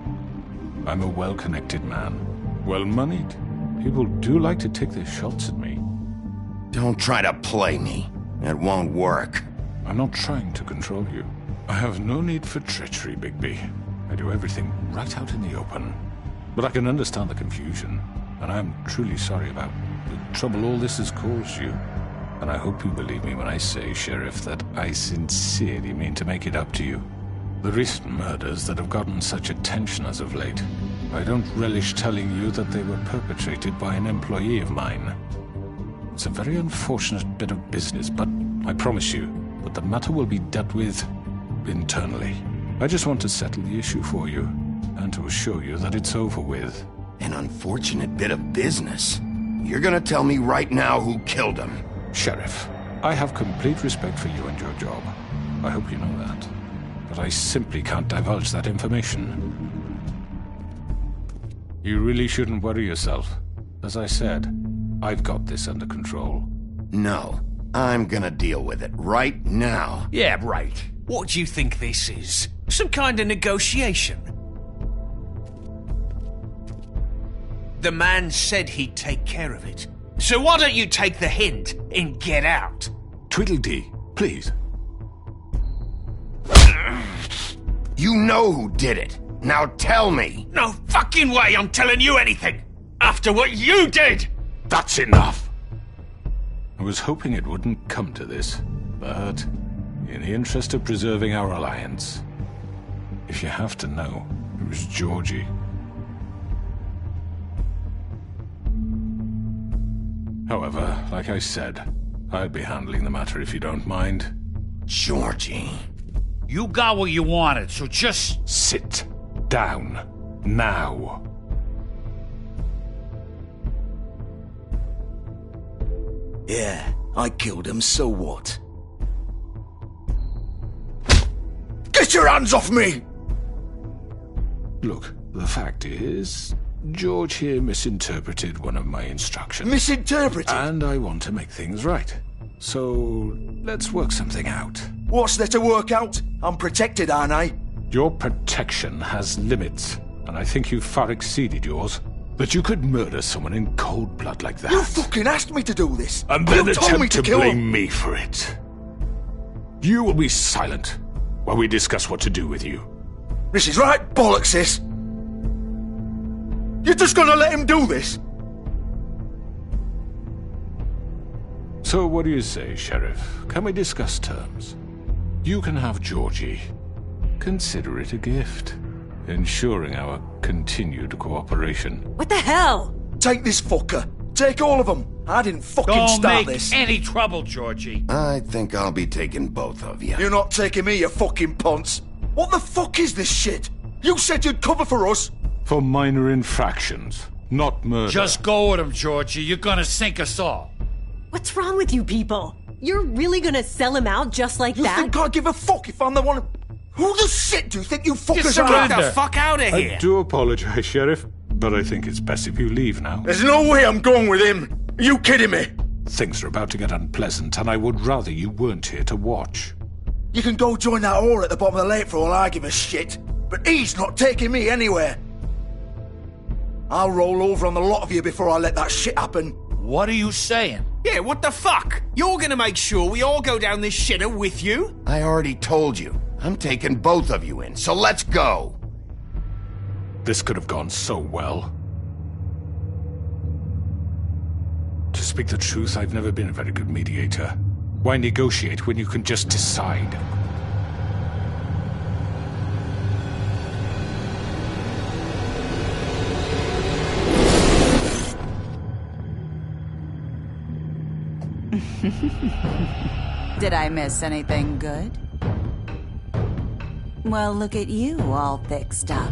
I'm a well-connected man, well-moneyed, People do like to take their shots at me. Don't try to play me. It won't work. I'm not trying to control you. I have no need for treachery, Bigby. I do everything right out in the open. But I can understand the confusion, and I'm truly sorry about the trouble all this has caused you. And I hope you believe me when I say, Sheriff, that I sincerely mean to make it up to you. The recent murders that have gotten such attention as of late, I don't relish telling you that they were perpetrated by an employee of mine. It's a very unfortunate bit of business, but I promise you that the matter will be dealt with internally. I just want to settle the issue for you, and to assure you that it's over with. An unfortunate bit of business? You're gonna tell me right now who killed him? Sheriff, I have complete respect for you and your job. I hope you know that. But I simply can't divulge that information. You really shouldn't worry yourself. As I said, I've got this under control. No, I'm gonna deal with it right now. Yeah, right. What do you think this is? Some kind of negotiation? The man said he'd take care of it. So why don't you take the hint and get out? Tweedledee, please. You know who did it. Now tell me. No fucking way I'm telling you anything. After what you did. That's enough. I was hoping it wouldn't come to this, but in the interest of preserving our alliance, if you have to know, it was Georgie. However, like I said, I'll be handling the matter if you don't mind. Georgie. You got what you wanted, so just... Sit down. Now. Yeah, I killed him, so what? Get your hands off me! Look, the fact is, George here misinterpreted one of my instructions. Misinterpreted? And I want to make things right. So, let's work something out. What's there to work out? I'm protected, aren't I? Your protection has limits, and I think you've far exceeded yours. That you could murder someone in cold blood like that. You fucking asked me to do this! And then you told me attempt to kill blame him. me for it. You will be silent while we discuss what to do with you. This is right bollocks, sis. You're just gonna let him do this? So what do you say, Sheriff? Can we discuss terms? You can have Georgie. Consider it a gift, ensuring our continued cooperation. What the hell? Take this fucker. Take all of them. I didn't fucking Don't start make this. any trouble, Georgie. I think I'll be taking both of you. You're not taking me, you fucking ponce. What the fuck is this shit? You said you'd cover for us. For minor infractions, not murder. Just go with him, Georgie. You're gonna sink us all. What's wrong with you people? You're really gonna sell him out just like You that? think I give a fuck if I'm the one? Who the shit do you think you fuckers are? Get the fuck out of here! I do apologize, Sheriff, but I think it's best if you leave now. There's no way I'm going with him. Are you kidding me? Things are about to get unpleasant, and I would rather you weren't here to watch. You can go join that whore at the bottom of the lake for all I give a shit. But he's not taking me anywhere. I'll roll over on the lot of you before I let that shit happen. What are you saying? Yeah, what the fuck? You're gonna make sure we all go down this shitter with you? I already told you. I'm taking both of you in, so let's go. This could have gone so well. To speak the truth, I've never been a very good mediator. Why negotiate when you can just decide? Did I miss anything good? Well, look at you, all fixed up.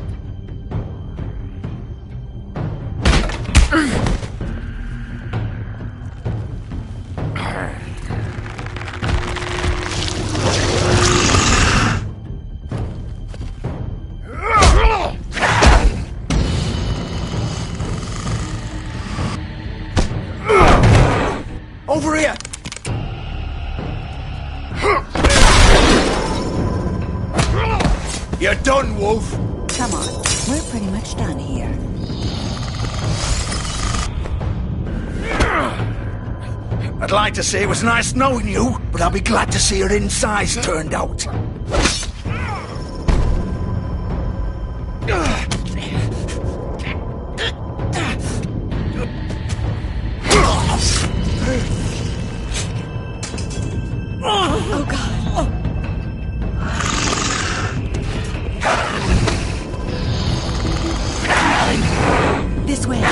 Over here! You're done, Wolf! Come on, we're pretty much done here. I'd like to say it was nice knowing you, but I'll be glad to see your insides turned out. Oh, God. This way.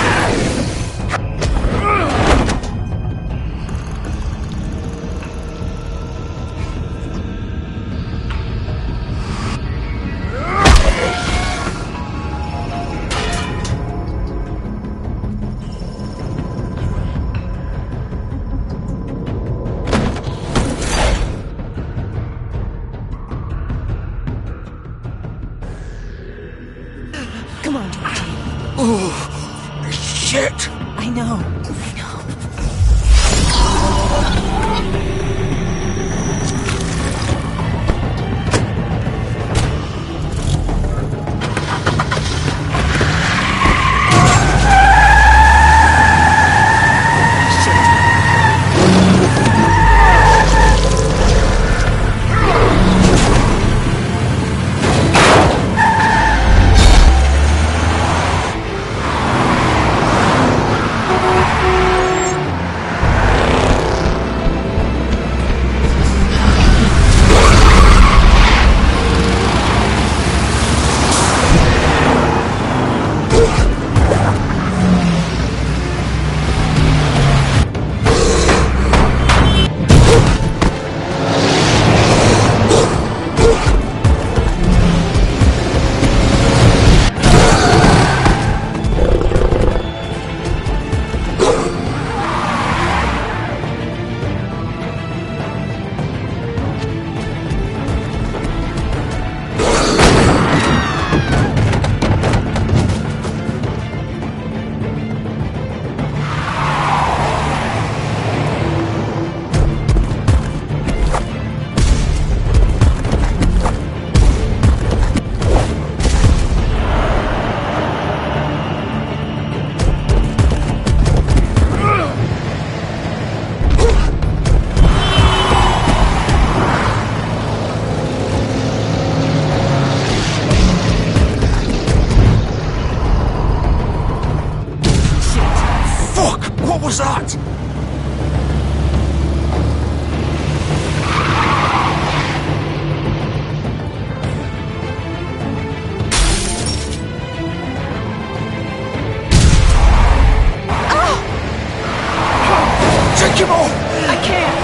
Come on, George. Oh, shit! I know. What was that? Take him off! I can't!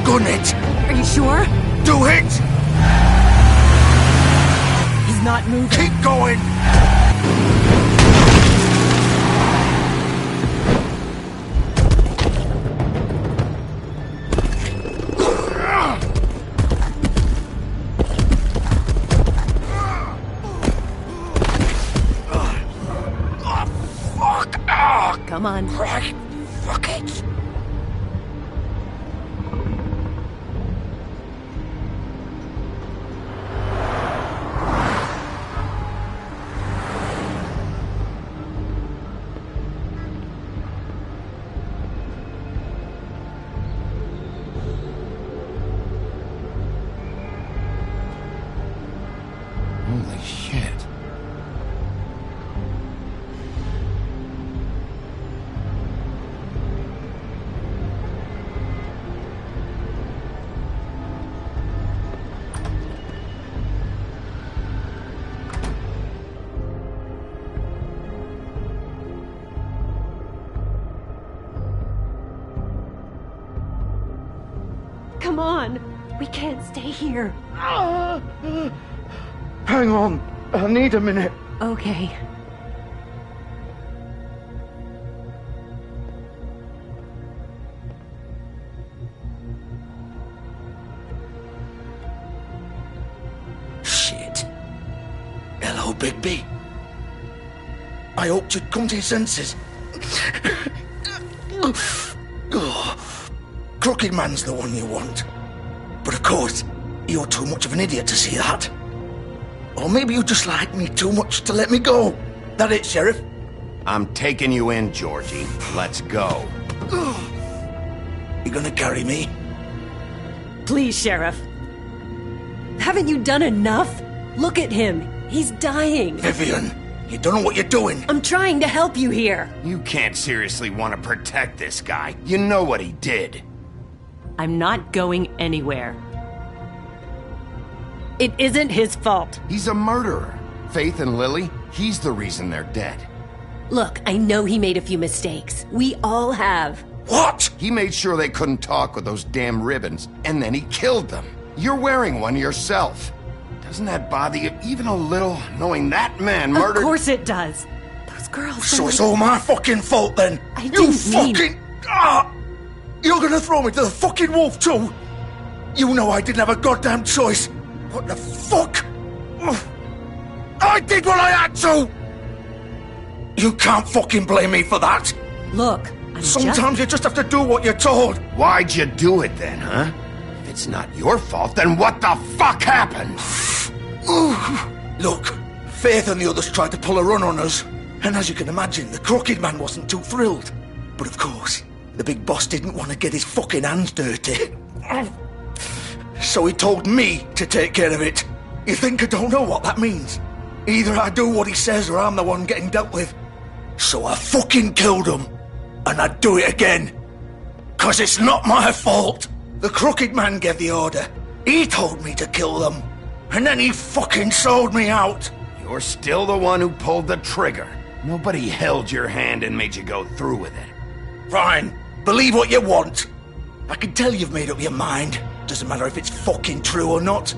Gun it! Are you sure? Do it! He's not moving. Keep going! Come on. Right. Fuck it. Holy shit. Come on. We can't stay here. Hang on. I need a minute. Okay. Shit. Bigby. I hoped you'd come to your senses. Crooked Man's the one you want. But of course, you're too much of an idiot to see that. Or maybe you just like me too much to let me go. That it, Sheriff? I'm taking you in, Georgie. Let's go. You gonna carry me? Please, Sheriff. Haven't you done enough? Look at him. He's dying. Vivian, you don't know what you're doing. I'm trying to help you here. You can't seriously want to protect this guy. You know what he did. I'm not going anywhere. It isn't his fault. He's a murderer. Faith and Lily, he's the reason they're dead. Look, I know he made a few mistakes. We all have. What? He made sure they couldn't talk with those damn ribbons, and then he killed them. You're wearing one yourself. Doesn't that bother you even a little, knowing that man murdered— Of course it does. Those girls— So it's all my fucking fault then? I didn't mean— You're gonna throw me to the fucking wolf too? You know I didn't have a goddamn choice. What the fuck? I did what I had to! You can't fucking blame me for that. Look, Sometimes you just have to do what you're told. Why'd you do it then, huh? If it's not your fault, then what the fuck happened? Look, Faith and the others tried to pull a run on us. And as you can imagine, the Crooked Man wasn't too thrilled. But of course, the big boss didn't want to get his fucking hands dirty. So he told me to take care of it. You think I don't know what that means? Either I do what he says or I'm the one getting dealt with. So I fucking killed him. And I'd do it again. 'Cause it's not my fault. The Crooked Man gave the order. He told me to kill them. And then he fucking sold me out. You're still the one who pulled the trigger. Nobody held your hand and made you go through with it. Fine. Believe what you want. I can tell you've made up your mind. Doesn't matter if it's fucking true or not.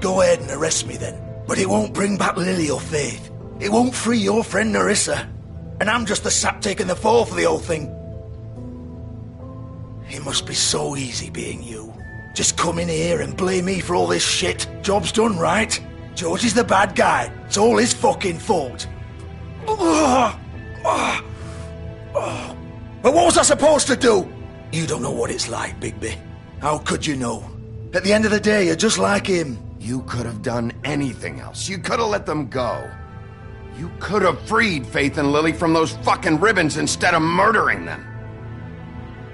Go ahead and arrest me then. But it won't bring back Lily or Faith. It won't free your friend Nerissa. And I'm just the sap taking the fall for the whole thing. It must be so easy being you. Just come in here and blame me for all this shit. Job's done, right? George is the bad guy. It's all his fucking fault. But what was I supposed to do? You don't know what it's like, Bigby. How could you know? At the end of the day, you're just like him. You could have done anything else. You could have let them go. You could have freed Faith and Lily from those fucking ribbons instead of murdering them.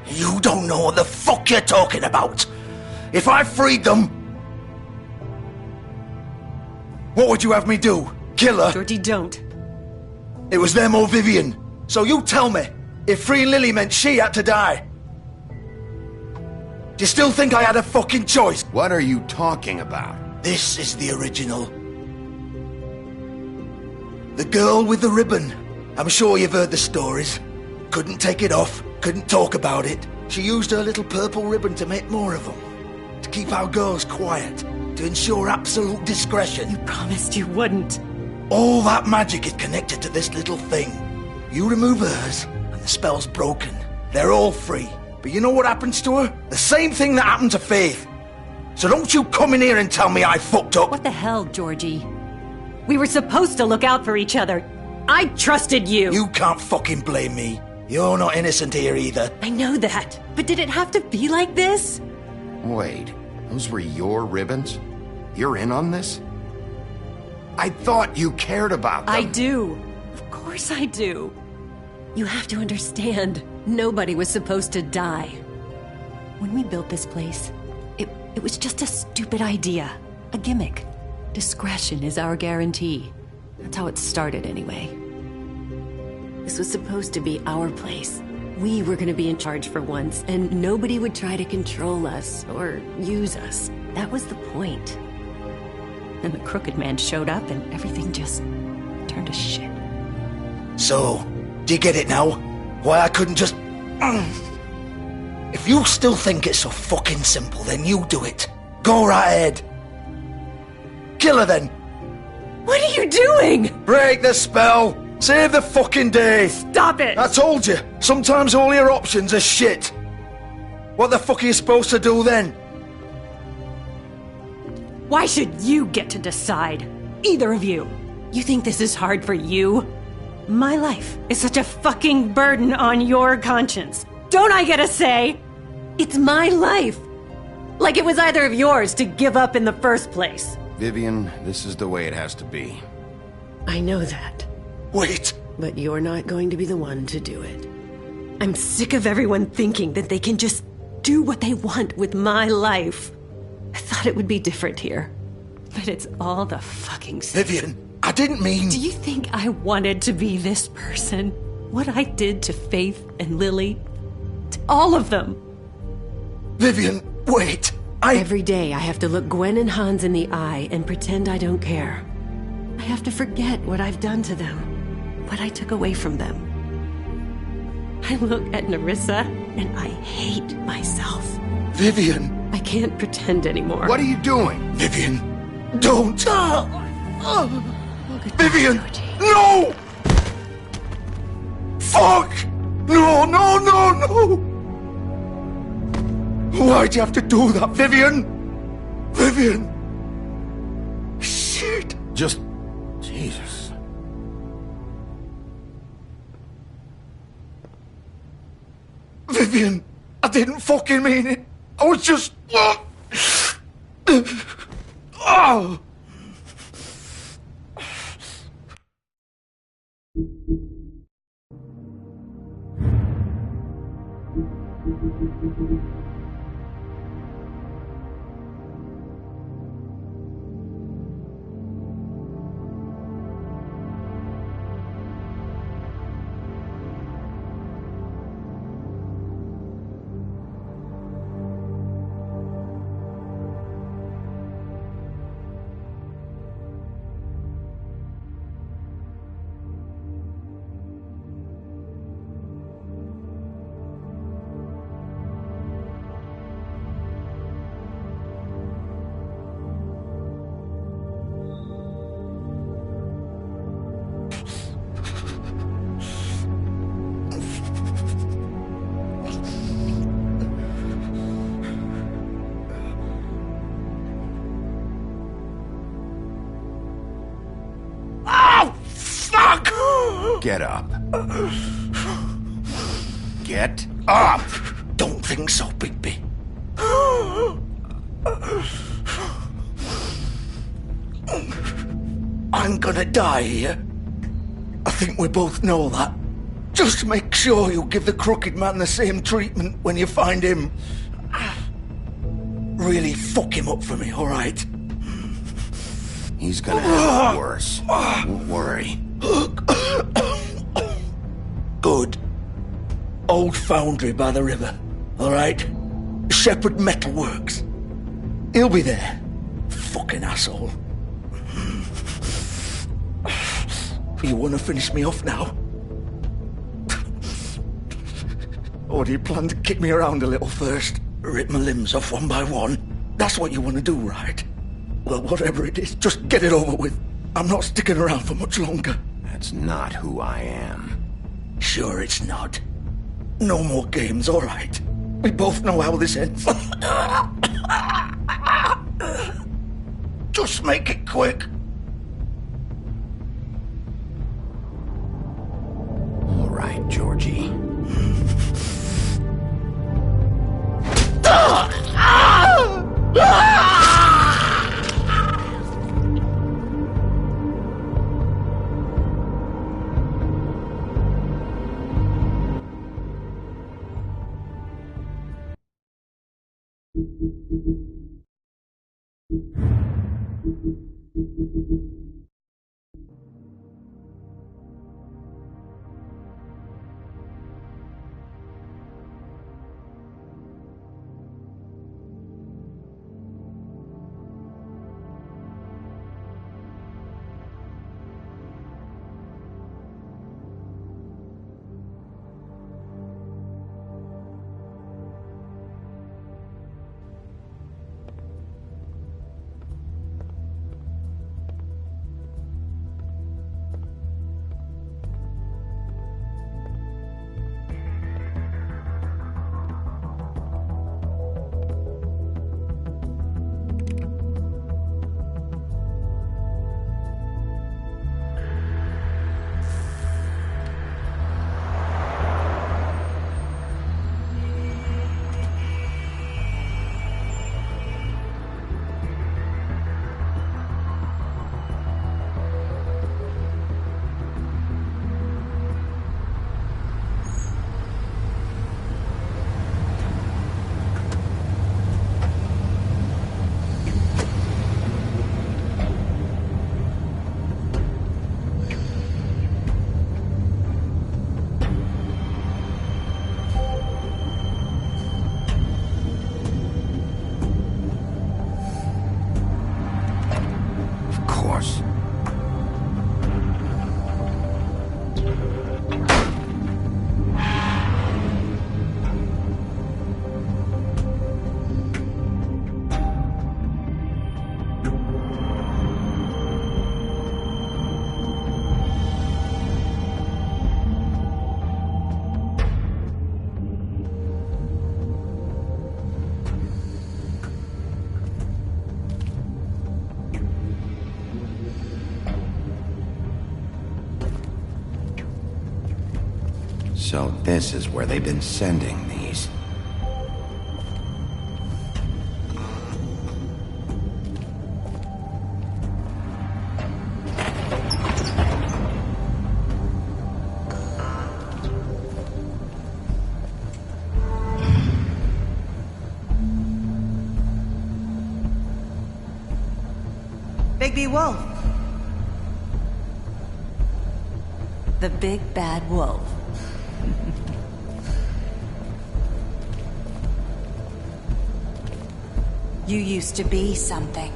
You don't know what the fuck you're talking about. If I freed them... What would you have me do? Kill her? Georgie, don't. It was them or Vivian. So you tell me, if freeing Lily meant she had to die. Do you still think I had a fucking choice? What are you talking about? This is the original. The girl with the ribbon. I'm sure you've heard the stories. Couldn't take it off, couldn't talk about it. She used her little purple ribbon to make more of them. To keep our girls quiet. To ensure absolute discretion. You promised you wouldn't. All that magic is connected to this little thing. You remove hers, and the spell's broken. They're all free. But you know what happens to her? The same thing that happened to Faith. So don't you come in here and tell me I fucked up. What the hell, Georgie? We were supposed to look out for each other. I trusted you. You can't fucking blame me. You're not innocent here either. I know that. But did it have to be like this? Wait, those were your ribbons? You're in on this? I thought you cared about them. I do. Of course I do. You have to understand, nobody was supposed to die. When we built this place, it was just a stupid idea. A gimmick. Discretion is our guarantee. That's how it started anyway. This was supposed to be our place. We were gonna be in charge for once, and nobody would try to control us or use us. That was the point. Then the Crooked Man showed up and everything just turned to shit. So, do you get it now? Why I couldn't just... If you still think it's so fucking simple, then you do it. Go right ahead. Kill her then. What are you doing? Break the spell. Save the fucking day. Stop it. I told you. Sometimes all your options are shit. What the fuck are you supposed to do then? Why should you get to decide? Either of you. You think this is hard for you? My life is such a fucking burden on your conscience. Don't I get a say? It's my life. Like it was either of yours to give up in the first place. Vivian, this is the way it has to be. I know that. Wait! But you're not going to be the one to do it. I'm sick of everyone thinking that they can just do what they want with my life. I thought it would be different here. But it's all the fucking same. Vivian, I didn't mean... Do you think I wanted to be this person? What I did to Faith and Lily? To all of them? Vivian, wait! Every day I have to look Gwen and Hans in the eye and pretend I don't care. I have to forget what I've done to them, what I took away from them. I look at Nerissa and I hate myself. Vivian! I can't pretend anymore. What are you doing? Vivian, don't! Vivian, no! Fuck! No, no, no, no! Why'd you have to do that, Vivian? Vivian! Shit! Just... Jesus. Vivian, I didn't fucking mean it. I was just... Oh! Get up. Get up! Don't think so, Bigby. I'm gonna die here. I think we both know that. Just make sure you give the Crooked Man the same treatment when you find him. Really fuck him up for me, alright? He's gonna have it worse. Don't worry. Good. Old foundry by the river, alright? Shepherd Metalworks. He'll be there. Fucking asshole. You wanna finish me off now? Or do you plan to kick me around a little first? Rip my limbs off one by one? That's what you wanna do, right? Well, whatever it is, just get it over with. I'm not sticking around for much longer. That's not who I am. Sure it's not. No more games, all right. We both know how this ends. Just make it quick. All right, Georgie. So this is where they've been sending these. Bigby Wolf. The big bad wolf. You used to be something.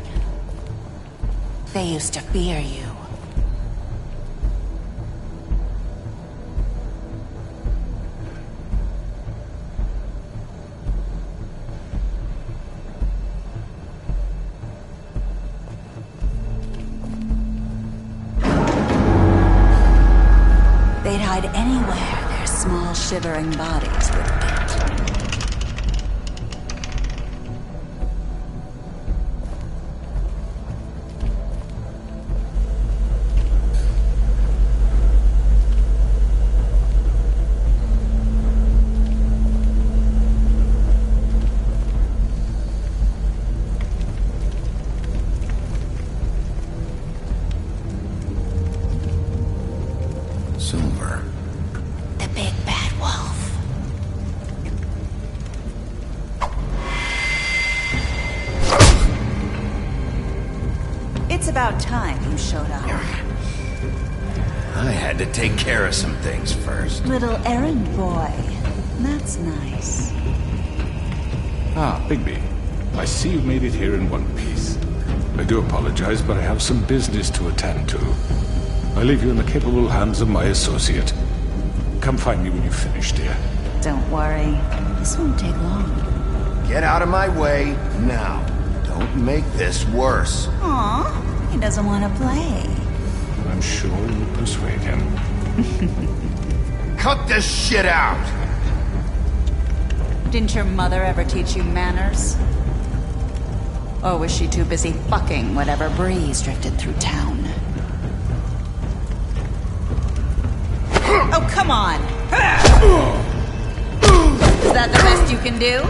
They used to fear you. They'd hide anywhere their small shivering bodies would fit. Silver. The big bad wolf. It's about time you showed up. I had to take care of some things first. Little errand boy. That's nice. Ah, Bigby. I see you made it here in one piece. I do apologize, but I have some business to attend to. I leave you in the capable hands of my associate. Come find me when you've finished, dear. Don't worry. This won't take long. Get out of my way now. Don't make this worse. Aw, he doesn't want to play. I'm sure you'll persuade him. Cut this shit out! Didn't your mother ever teach you manners? Or was she too busy fucking whatever breeze drifted through town? Oh, come on! Is that the best you can do?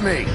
me!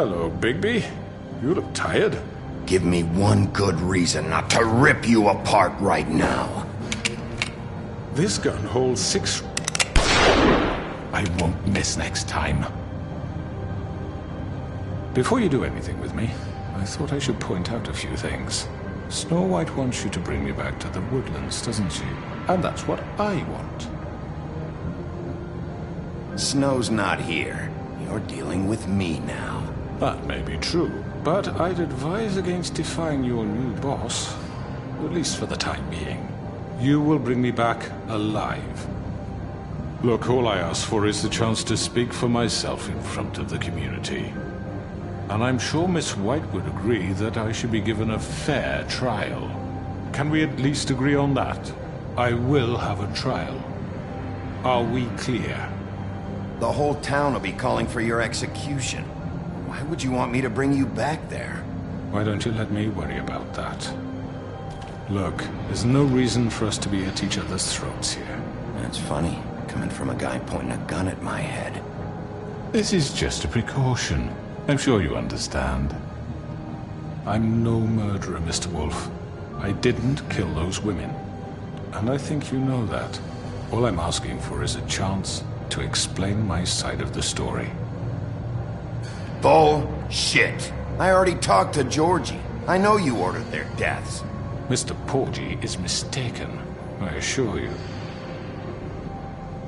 Hello, Bigby. You look tired. Give me one good reason not to rip you apart right now. This gun holds 6... I won't miss next time. Before you do anything with me, I thought I should point out a few things. Snow White wants you to bring me back to the woodlands, doesn't she? And that's what I want. Snow's not here. You're dealing with me now. That may be true, but I'd advise against defying your new boss, at least for the time being. You will bring me back alive. Look, all I ask for is the chance to speak for myself in front of the community. And I'm sure Miss White would agree that I should be given a fair trial. Can we at least agree on that? I will have a trial. Are we clear? The whole town will be calling for your execution. Why would you want me to bring you back there? Why don't you let me worry about that? Look, there's no reason for us to be at each other's throats here. That's funny, coming from a guy pointing a gun at my head. This is just a precaution. I'm sure you understand. I'm no murderer, Mr. Wolf. I didn't kill those women. And I think you know that. All I'm asking for is a chance to explain my side of the story. Bullshit! I already talked to Georgie. I know you ordered their deaths. Mr. Porgy is mistaken, I assure you.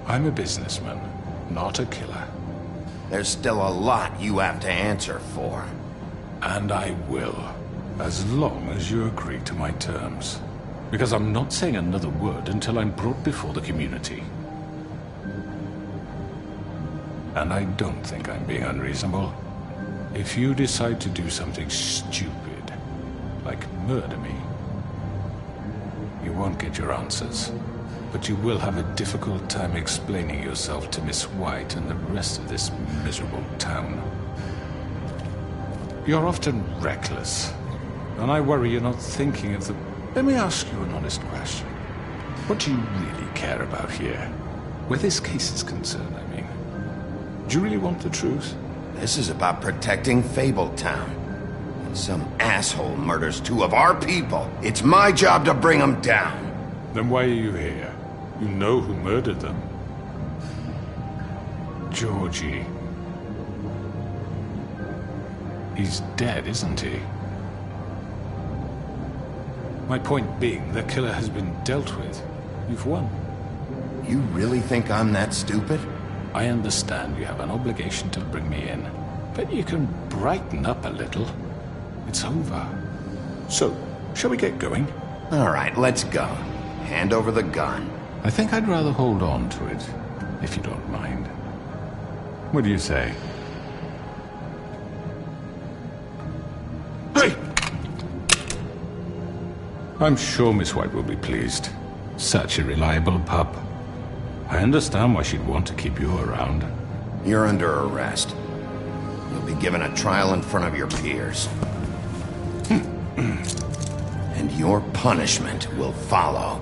I'm a businessman, not a killer. There's still a lot you have to answer for. And I will, as long as you agree to my terms. Because I'm not saying another word until I'm brought before the community. And I don't think I'm being unreasonable. If you decide to do something stupid, like murder me, you won't get your answers. But you will have a difficult time explaining yourself to Miss White and the rest of this miserable town. You're often reckless, and I worry you're not thinking of the... Let me ask you an honest question. What do you really care about here? Where this case is concerned, I mean. Do you really want the truth? This is about protecting Fabletown. When some asshole murders two of our people, it's my job to bring them down. Then why are you here? You know who murdered them. Georgie. He's dead, isn't he? My point being, the killer has been dealt with. You've won. You really think I'm that stupid? I understand you have an obligation to bring me in, but you can brighten up a little. It's over. So, shall we get going? All right, let's go. Hand over the gun. I think I'd rather hold on to it, if you don't mind. What do you say? Hey! I'm sure Miss White will be pleased. Such a reliable pup. I understand why she'd want to keep you around. You're under arrest. You'll be given a trial in front of your peers. And your punishment will follow.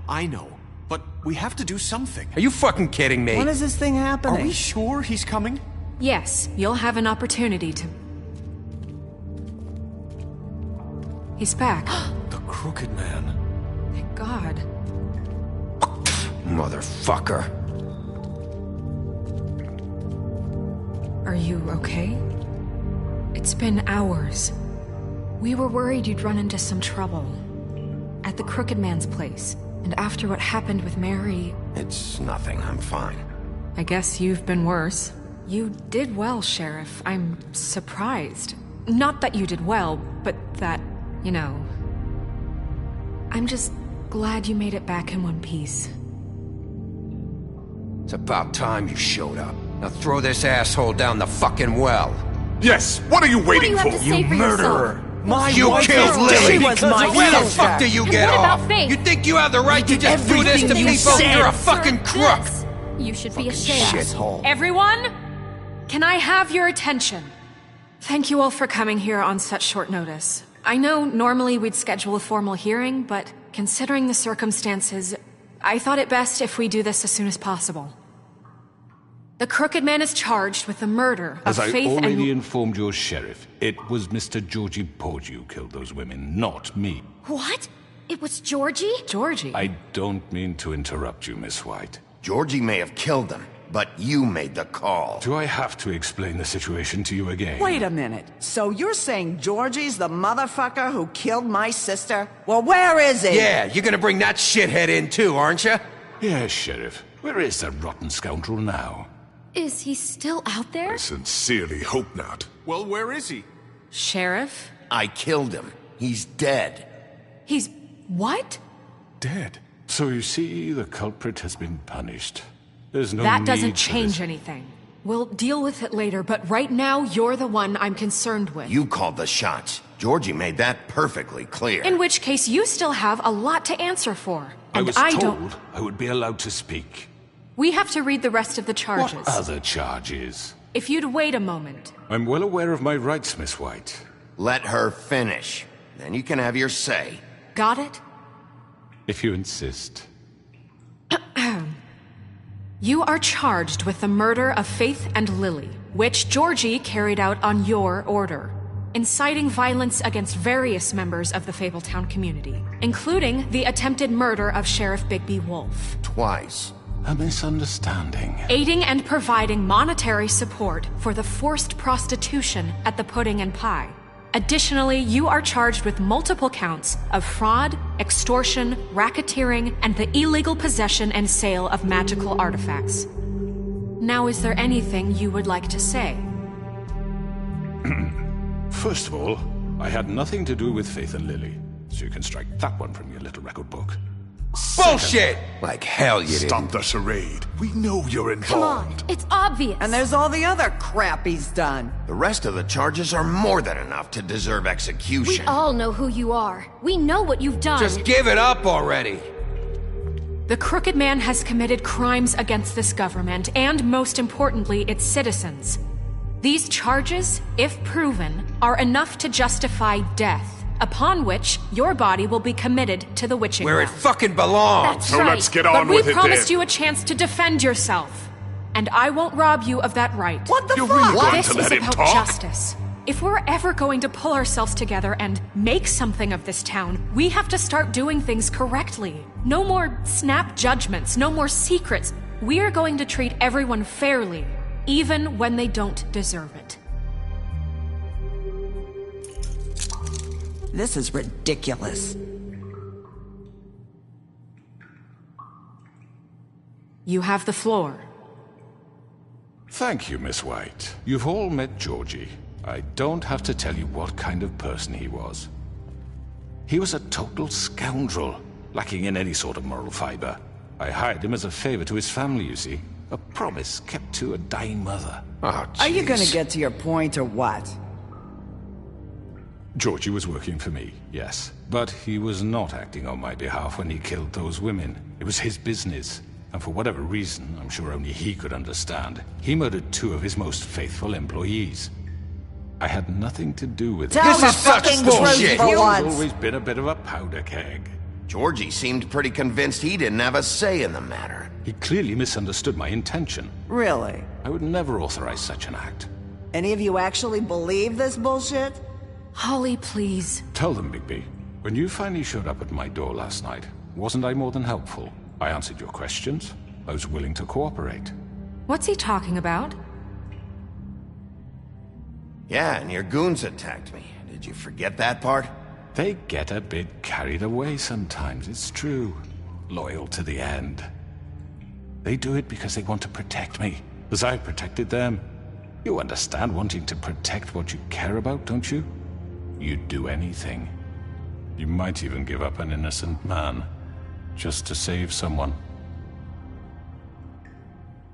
I know. But we have to do something. Are you fucking kidding me? When is this thing happening? Are we sure he's coming? Yes, you'll have an opportunity to... He's back. The Crooked Man. Thank God. Motherfucker. Are you okay? It's been hours. We were worried you'd run into some trouble. At the Crooked Man's place. And after what happened with Mary... It's nothing, I'm fine. I guess you've been worse. You did well, Sheriff. I'm surprised. Not that you did well, but that, you know... I'm just glad you made it back in one piece. It's about time you showed up. Now throw this asshole down the fucking well. Yes, what are you waiting What do you have to say for murderer? yourself? You killed Lily! Where the fuck do you get What off? about Faith? You think you have the right to just do this to people? You're a fucking crook! You should be ashamed. Shithole. Everyone, can I have your attention? Thank you all for coming here on such short notice. I know normally we'd schedule a formal hearing, but considering the circumstances, I thought it best if we do this as soon as possible. The Crooked Man is charged with the murder of As I Faith already and... informed your sheriff, it was Mr. Georgie Porgy who killed those women, not me. What? It was Georgie? Georgie? I don't mean to interrupt you, Miss White. Georgie may have killed them, but you made the call. Do I have to explain the situation to you again? Wait a minute. So you're saying Georgie's the motherfucker who killed my sister? Well, where is he? Yeah, you're gonna bring that shithead in too, aren't you? Yes, Sheriff. Where is that rotten scoundrel now? Is he still out there? I sincerely hope not. Well, where is he? Sheriff? I killed him. He's dead. He's... what? Dead. So you see, the culprit has been punished. There's no That need doesn't for change this. anything. We'll deal with it later, but right now, you're the one I'm concerned with. You called the shots. Georgie made that perfectly clear. In which case, you still have a lot to answer for. I And was I told don't... I would be allowed to speak. We have to read the rest of the charges. What other charges? If you'd wait a moment. I'm well aware of my rights, Miss White. Let her finish. Then you can have your say. Got it? If you insist. You are charged with the murder of Faith and Lily, which Georgie carried out on your order, inciting violence against various members of the Fabletown community, including the attempted murder of Sheriff Bigby Wolf. Twice. A misunderstanding. Aiding and providing monetary support for the forced prostitution at the Pudding and Pie. Additionally, you are charged with multiple counts of fraud, extortion, racketeering, and the illegal possession and sale of magical artifacts. Now, is there anything you would like to say? First of all, I had nothing to do with Faith and Lily, so you can strike that one from your little record book. Bullshit! Like hell you didn't. Stop the charade. We know you're Come involved. on, it's obvious. And there's all the other crap he's done. The rest of the charges are more than enough to deserve We execution. all know who you are. We know what you've done. Just give it up already. The Crooked Man has committed crimes against this government and, most importantly, its citizens. These charges, if proven, are enough to justify death, upon which your body will be committed to the witching Where it well. fucking belongs. That's So right. let's get on But we with it promised then. you a chance to defend yourself, and I won't rob you of that right. What the You're fuck? really going This to is let him about talk? justice. If we're ever going to pull ourselves together and make something of this town, we have to start doing things correctly. No more snap judgments, no more secrets. We are going to treat everyone fairly, even when they don't deserve it. This is ridiculous. You have the floor. Thank you, Miss White. You've all met Georgie. I don't have to tell you what kind of person he was. He was a total scoundrel, lacking in any sort of moral fiber. I hired him as a favor to his family, you see. A promise kept to a dying mother. Oh, Are you gonna jeez. get to your point or what? Georgie was working for me, yes. But he was not acting on my behalf when he killed those women. It was his business. And for whatever reason, I'm sure only he could understand, he murdered 2 of his most faithful employees. I had nothing to do with it. Tell the fucking truth He's for once. always been a bit of a powder keg. Georgie seemed pretty convinced he didn't have a say in the matter. He clearly misunderstood my intention. Really? I would never authorize such an act. Any of you actually believe this bullshit? Holly, please. Tell them, Bigby. When you finally showed up at my door last night, wasn't I more than helpful? I answered your questions. I was willing to cooperate. What's he talking about? Yeah, and your goons attacked me. Did you forget that part? They get a bit carried away sometimes, it's true. Loyal to the end. They do it because they want to protect me, as I protected them. You understand wanting to protect what you care about, don't you? You'd do anything. You might even give up an innocent man, just to save someone.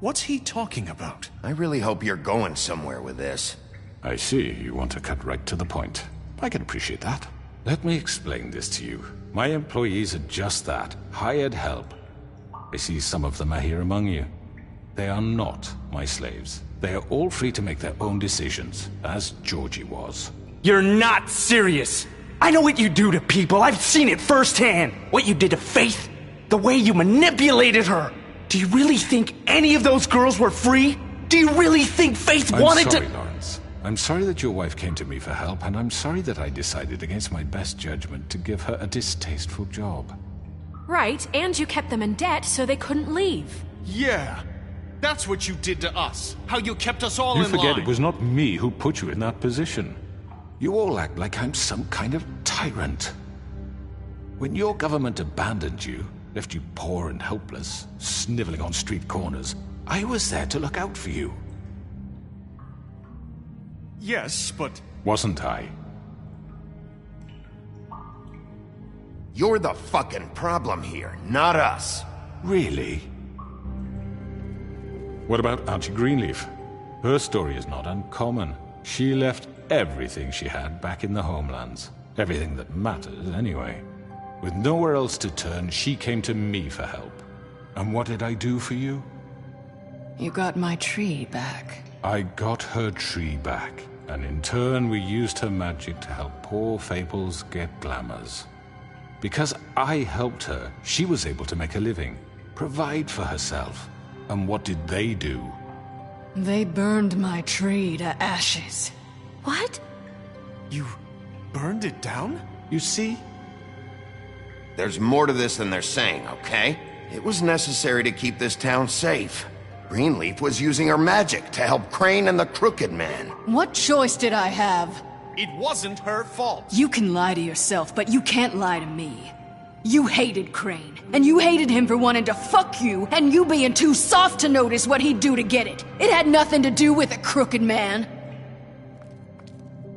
What's he talking about? I really hope you're going somewhere with this. I see, you want to cut right to the point. I can appreciate that. Let me explain this to you. My employees are just that, hired help. I see some of them are here among you. They are not my slaves. They are all free to make their own decisions, as Georgie was. You're not serious! I know what you do to people, I've seen it firsthand! What you did to Faith, the way you manipulated her! Do you really think any of those girls were free? Do you really think Faith wanted to— I'm sorry, Lawrence. I'm sorry that your wife came to me for help, and I'm sorry that I decided against my best judgment to give her a distasteful job. Right, and you kept them in debt so they couldn't leave. Yeah, that's what you did to us. How you kept us all You in forget line. it was not me who put you in that position. You all act like I'm some kind of tyrant. When your government abandoned you, left you poor and helpless, sniveling on street corners, I was there to look out for you. Yes, but... Wasn't I? You're the fucking problem here, not us. Really? What about Auntie Greenleaf? Her story is not uncommon. She left everything she had back in the homelands. Everything that mattered, anyway. With nowhere else to turn, she came to me for help. And what did I do for you? You got my tree back. I got her tree back, and in turn we used her magic to help poor Fables get glamours. Because I helped her, she was able to make a living, provide for herself. And what did they do? They burned my tree to ashes. What? You burned it down? You see? There's more to this than they're saying, okay? It was necessary to keep this town safe. Greenleaf was using her magic to help Crane and the Crooked Man. What choice did I have? It wasn't her fault. You can lie to yourself, but you can't lie to me. You hated Crane, and you hated him for wanting to fuck you, and you being too soft to notice what he'd do to get it. It had nothing to do with the Crooked Man.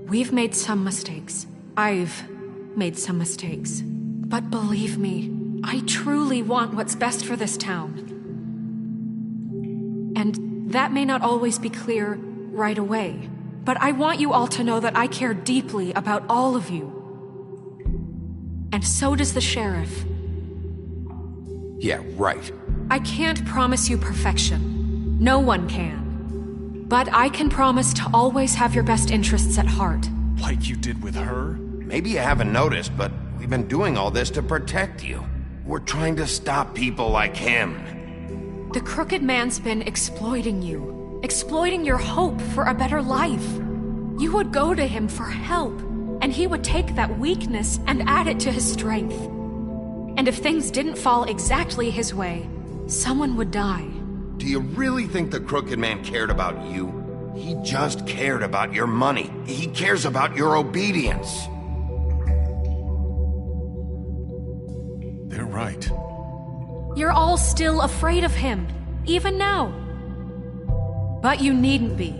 We've made some mistakes. I've made some mistakes. But believe me, I truly want what's best for this town. And that may not always be clear right away, but I want you all to know that I care deeply about all of you. And so does the sheriff. Yeah, right. I can't promise you perfection. No one can. But I can promise to always have your best interests at heart. Like you did with her? Maybe you haven't noticed, but we've been doing all this to protect you. We're trying to stop people like him. The Crooked Man's been exploiting you. Exploiting your hope for a better life. You would go to him for help, and he would take that weakness and add it to his strength. And if things didn't fall exactly his way, someone would die. Do you really think the Crooked Man cared about you? He just cared about your money. He cares about your obedience. They're right. You're all still afraid of him, even now. But you needn't be.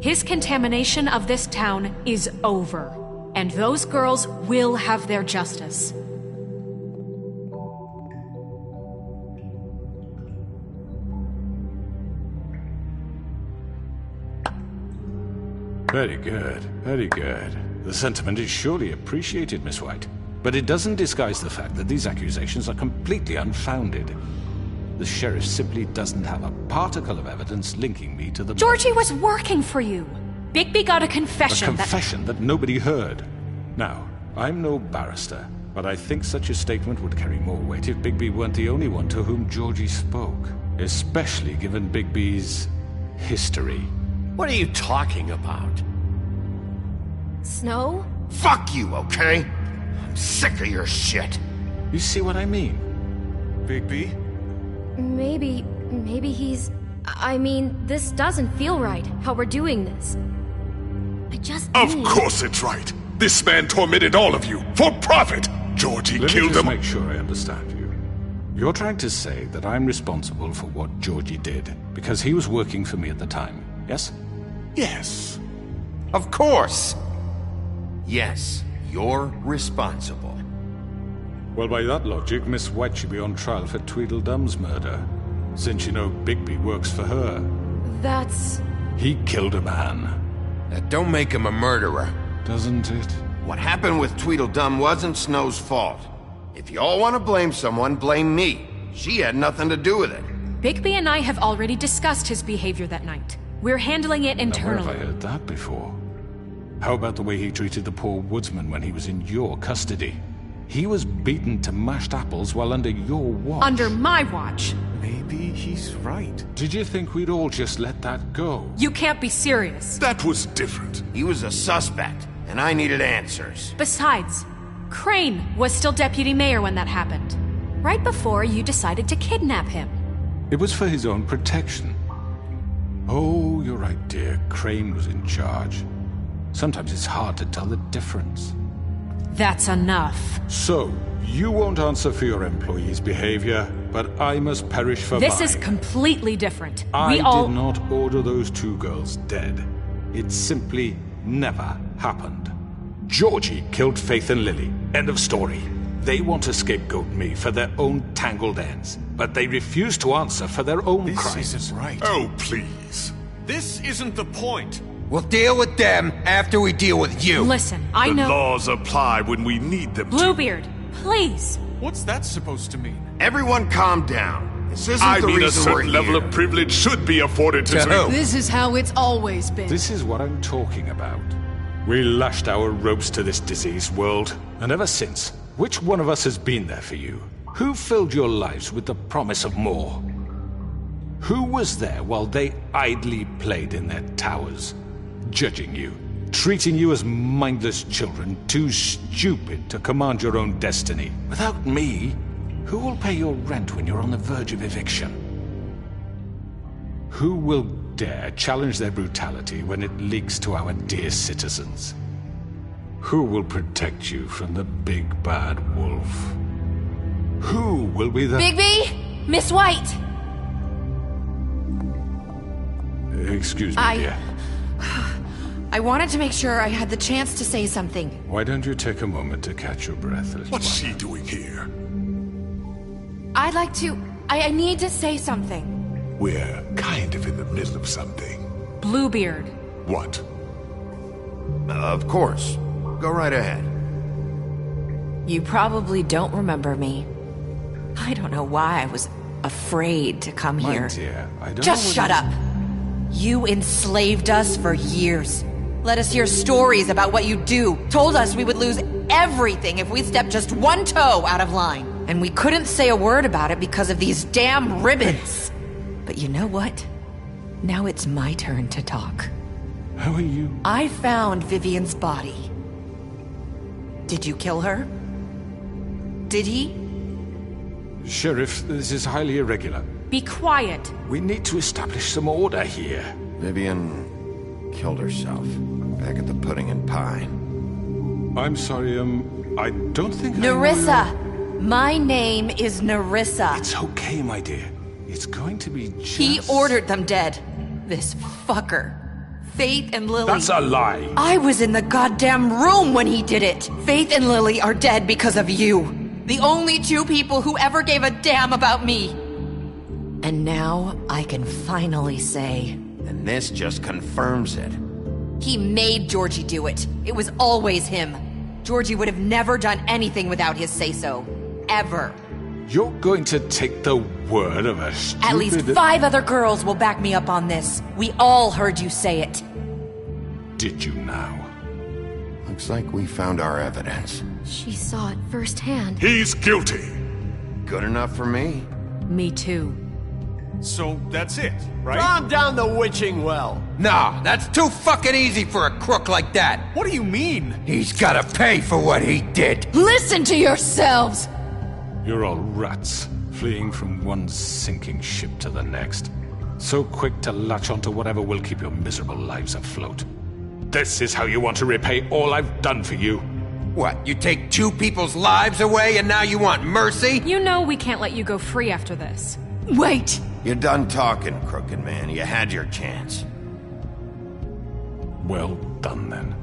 His contamination of this town is over, and those girls will have their justice. Very good, very good. The sentiment is surely appreciated, Miss White. But it doesn't disguise the fact that these accusations are completely unfounded. The sheriff simply doesn't have a particle of evidence linking me to the... Georgie was working for you. Bigby got a confession. A confession that nobody heard. Now, I'm no barrister, but I think such a statement would carry more weight if Bigby weren't the only one to whom Georgie spoke. Especially given Bigby's history. What are you talking about? Snow? Fuck you, okay? I'm sick of your shit. You see what I mean? Bigby? Maybe he's... I mean, this doesn't feel right, how we're doing this. I just Of course it's right. This man tormented all of you, for profit! Georgie killed Let them. me just make sure I understand you. You're trying to say that I'm responsible for what Georgie did, because he was working for me at the time, yes? Yes. Of course. Yes, you're responsible. Well, by that logic, Miss White should be on trial for Tweedledum's murder. Since you know Bigby works for her. That's... He killed a man. That don't make him a murderer. Doesn't it? What happened with Tweedledum wasn't Snow's fault. If y'all want to blame someone, blame me. She had nothing to do with it. Bigby and I have already discussed his behavior that night. We're handling it internally. Where have I heard that before? How about the way he treated the poor woodsman when he was in your custody? He was beaten to mashed apples while under your watch. Under my watch. Maybe he's right. Did you think we'd all just let that go? You can't be serious. That was different. He was a suspect, and I needed answers. Besides, Crane was still deputy mayor when that happened. Right before you decided to kidnap him. It was for his own protection. Oh, you're right, dear. Crane was in charge. Sometimes it's hard to tell the difference. That's enough. So, you won't answer for your employees' behavior, but I must perish for This mine. is completely different. I did not order those 2 girls dead. It simply never happened. Georgie killed Faith and Lily. End of story. They want to scapegoat me for their own tangled ends, but they refuse to answer for their own crimes. This isn't right. Oh, please. This isn't the point. We'll deal with them after we deal with you. Listen, I know. The laws apply when we need them to. Bluebeard, please. What's that supposed to mean? Everyone calm down. This isn't I the mean, a reason we're certain level here. of privilege should be afforded to who? This is how it's always been. This is what I'm talking about. We lashed our ropes to this diseased world, and ever since, which one of us has been there for you? Who filled your lives with the promise of more? Who was there while they idly played in their towers, judging you, treating you as mindless children, too stupid to command your own destiny? Without me, who will pay your rent when you're on the verge of eviction? Who will dare challenge their brutality when it leaks to our dear citizens? Who will protect you from the big bad wolf? Who will be the— Bigby! Miss White! Excuse me, dear. I wanted to make sure I had the chance to say something. Why don't you take a moment to catch your breath, little What's one? she doing here? I'd like to... I need to say something. We're kind of in the middle of something. Bluebeard. What? Of course. Go right ahead. You probably don't remember me. I don't know why I was afraid to come My here. dear, I don't Just know shut up. You enslaved us for years. Let us hear stories about what you do. Told us we would lose everything if we stepped just one toe out of line. And we couldn't say a word about it because of these damn ribbons. But you know what? Now it's my turn to talk. How are you? I found Vivian's body. Did you kill her? Did he? Sheriff, this is highly irregular. Be quiet. We need to establish some order here. Vivian killed herself back at the Pudding and Pie. I'm sorry, I don't think I know Nerissa! My name is Nerissa. It's okay, my dear. It's going to be just... He ordered them dead. This fucker. Faith and Lily. That's a lie. I was in the goddamn room when he did it. Faith and Lily are dead because of you. The only 2 people who ever gave a damn about me. And now I can finally say... And this just confirms it. He made Georgie do it. It was always him. Georgie would have never done anything without his say-so. Ever. You're going to take the word of a stupid... At least 5 other girls will back me up on this. We all heard you say it. Did you now? Looks like we found our evidence. She saw it firsthand. He's guilty. Good enough for me. Me too. So that's it, right? Calm down the witching well. Nah, that's too fucking easy for a crook like that. What do you mean? He's gotta pay for what he did. Listen to yourselves! You're all rats, fleeing from one sinking ship to the next. So quick to latch onto whatever will keep your miserable lives afloat. This is how you want to repay all I've done for you. What, you take 2 people's lives away and now you want mercy? You know we can't let you go free after this. Wait! You're done talking, Crooked Man. You had your chance. Well done, then.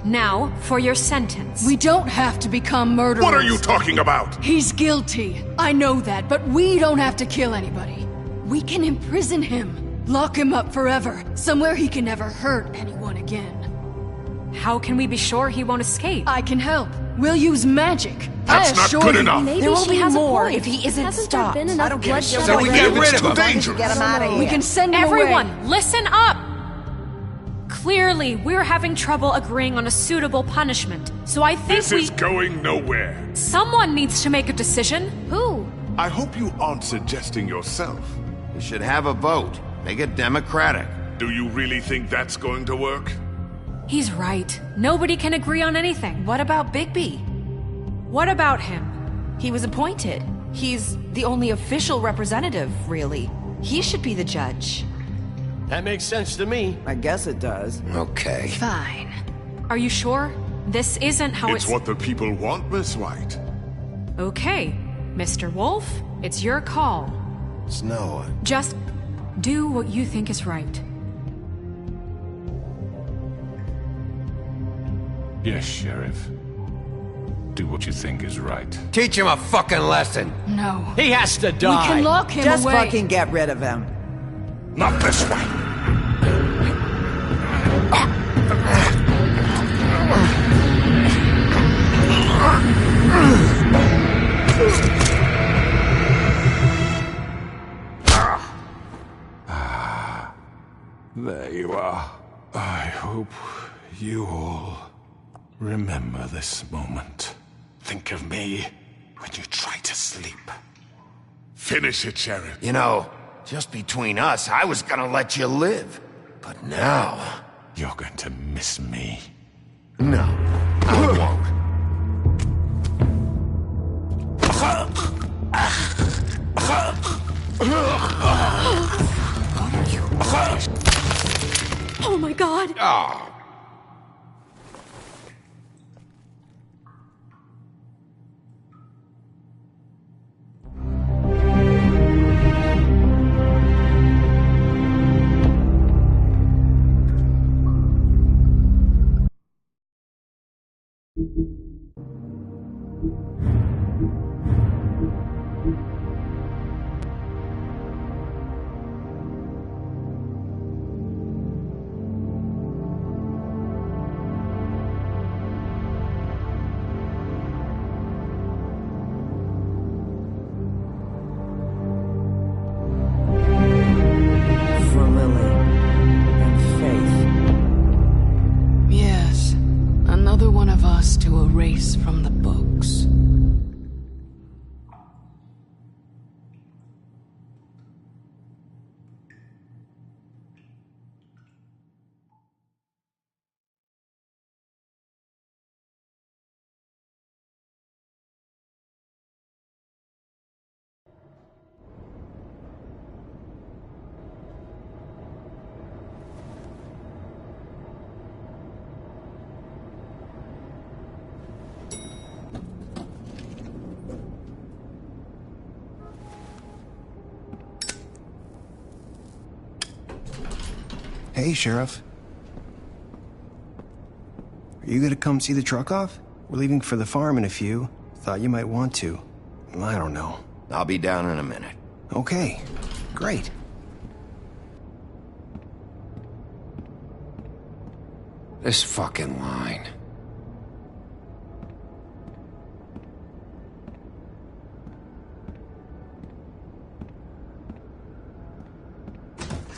Now, for your sentence. We don't have to become murderers. What are you talking about? He's guilty. I know that, but we don't have to kill anybody. We can imprison him. Lock him up forever. Somewhere he can never hurt anyone again. How can we be sure he won't escape? I can help. We'll use magic. That's not good enough. Maybe There will she be has more a point. if he isn't Hasn't stopped. There been enough I don't give a bloodshed shit. So we already? get rid of him. Dangerous. Get him out of here. We can send him Everyone, away. listen up! Clearly, we're having trouble agreeing on a suitable punishment, so I think This is going nowhere. someone needs to make a decision. Who? I hope you aren't suggesting yourself. We should have a vote. Make it democratic. Do you really think that's going to work? He's right. Nobody can agree on anything. What about Bigby? What about him? He was appointed. He's the only official representative, really. He should be the judge. That makes sense to me. I guess it does. Okay. Fine. Are you sure? This isn't how It's what the people want, Miss White. Okay, Mr. Wolf, it's your call. Snow. Just do what you think is right. Yes, Sheriff. Do what you think is right. Teach him a fucking lesson. No. He has to We die. can lock him Just away. fucking get rid of him. Not this way. There you are. I hope you all remember this moment. Think of me when you try to sleep. Finish it, Sheriff. You know, just between us, I was gonna let you live. But now... You're going to miss me. No, I won't. Oh my god! Oh. For Lily and Faith. Yes, another one of us to erase from the books. Hey, Sheriff. Are you gonna come see the truck off? We're leaving for the farm in a few. Thought you might want to. I don't know. I'll be down in a minute. Okay, great. This fucking line.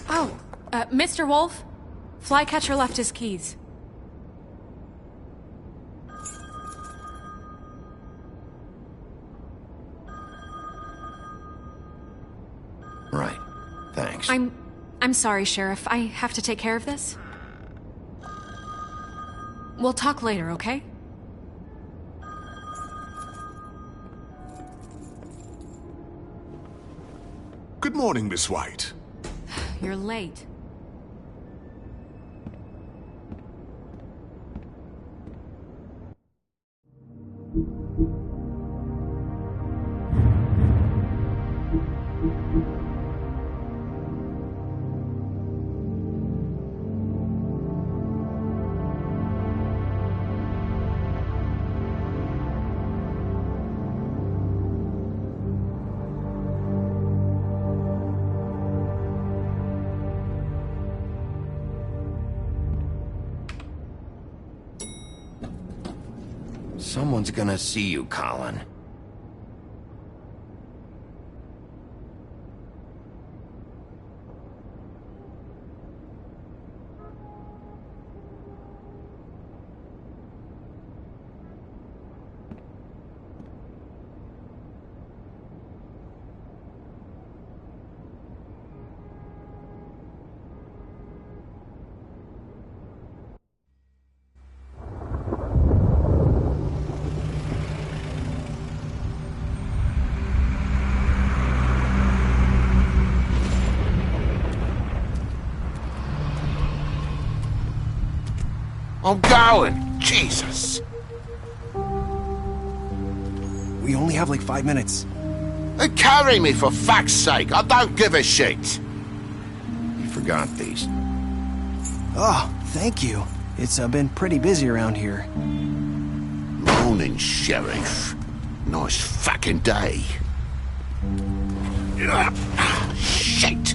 Oh, Mr. Wolf, Flycatcher left his keys. Right. Thanks. I'm sorry, Sheriff. I have to take care of this. We'll talk later, okay? Good morning, Miss White. You're late. Someone's gonna see you, Colin. I'm going! Jesus! We only have like 5 minutes. Carry me for fuck's sake! I don't give a shit! You forgot these. Oh, thank you. It's been pretty busy around here. Morning, Sheriff. Nice fucking day. Shit!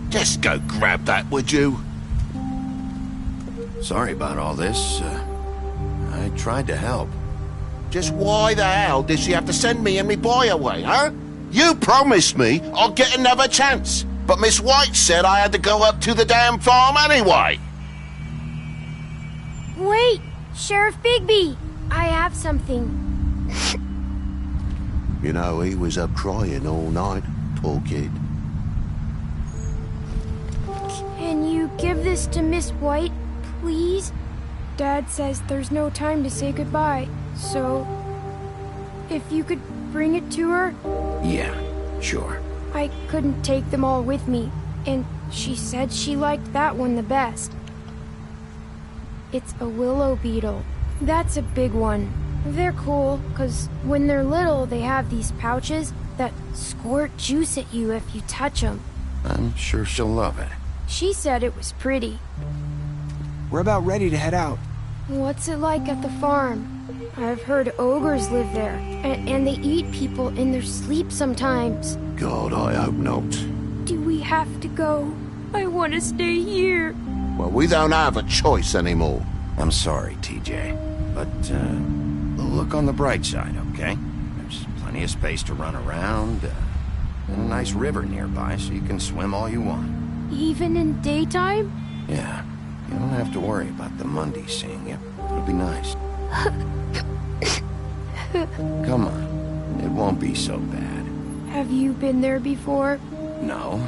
Just go grab that, would you? Sorry about all this. I tried to help. Just why the hell did she have to send me and me boy away, huh? You promised me I'd get another chance, but Miss White said I had to go up to the damn farm anyway. Wait! Sheriff Bigby! I have something. You know, he was up crying all night, poor kid. Can you give this to Miss White, please? Dad says there's no time to say goodbye, so if you could bring it to her? Yeah, sure. I couldn't take them all with me, and she said she liked that one the best. It's a willow beetle. That's a big one. They're cool, 'cause when they're little, they have these pouches that squirt juice at you if you touch them. I'm sure she'll love it. She said it was pretty. We're about ready to head out. What's it like at the farm? I've heard ogres live there, and they eat people in their sleep sometimes. God, I hope not. Do we have to go? I want to stay here. Well, we don't have a choice anymore. I'm sorry, TJ, but look on the bright side, okay? There's plenty of space to run around, and a nice river nearby so you can swim all you want. Even in daytime? Yeah, you don't have to worry about the Mundies seeing you. It'll be nice. Come on, it won't be so bad. Have you been there before? No,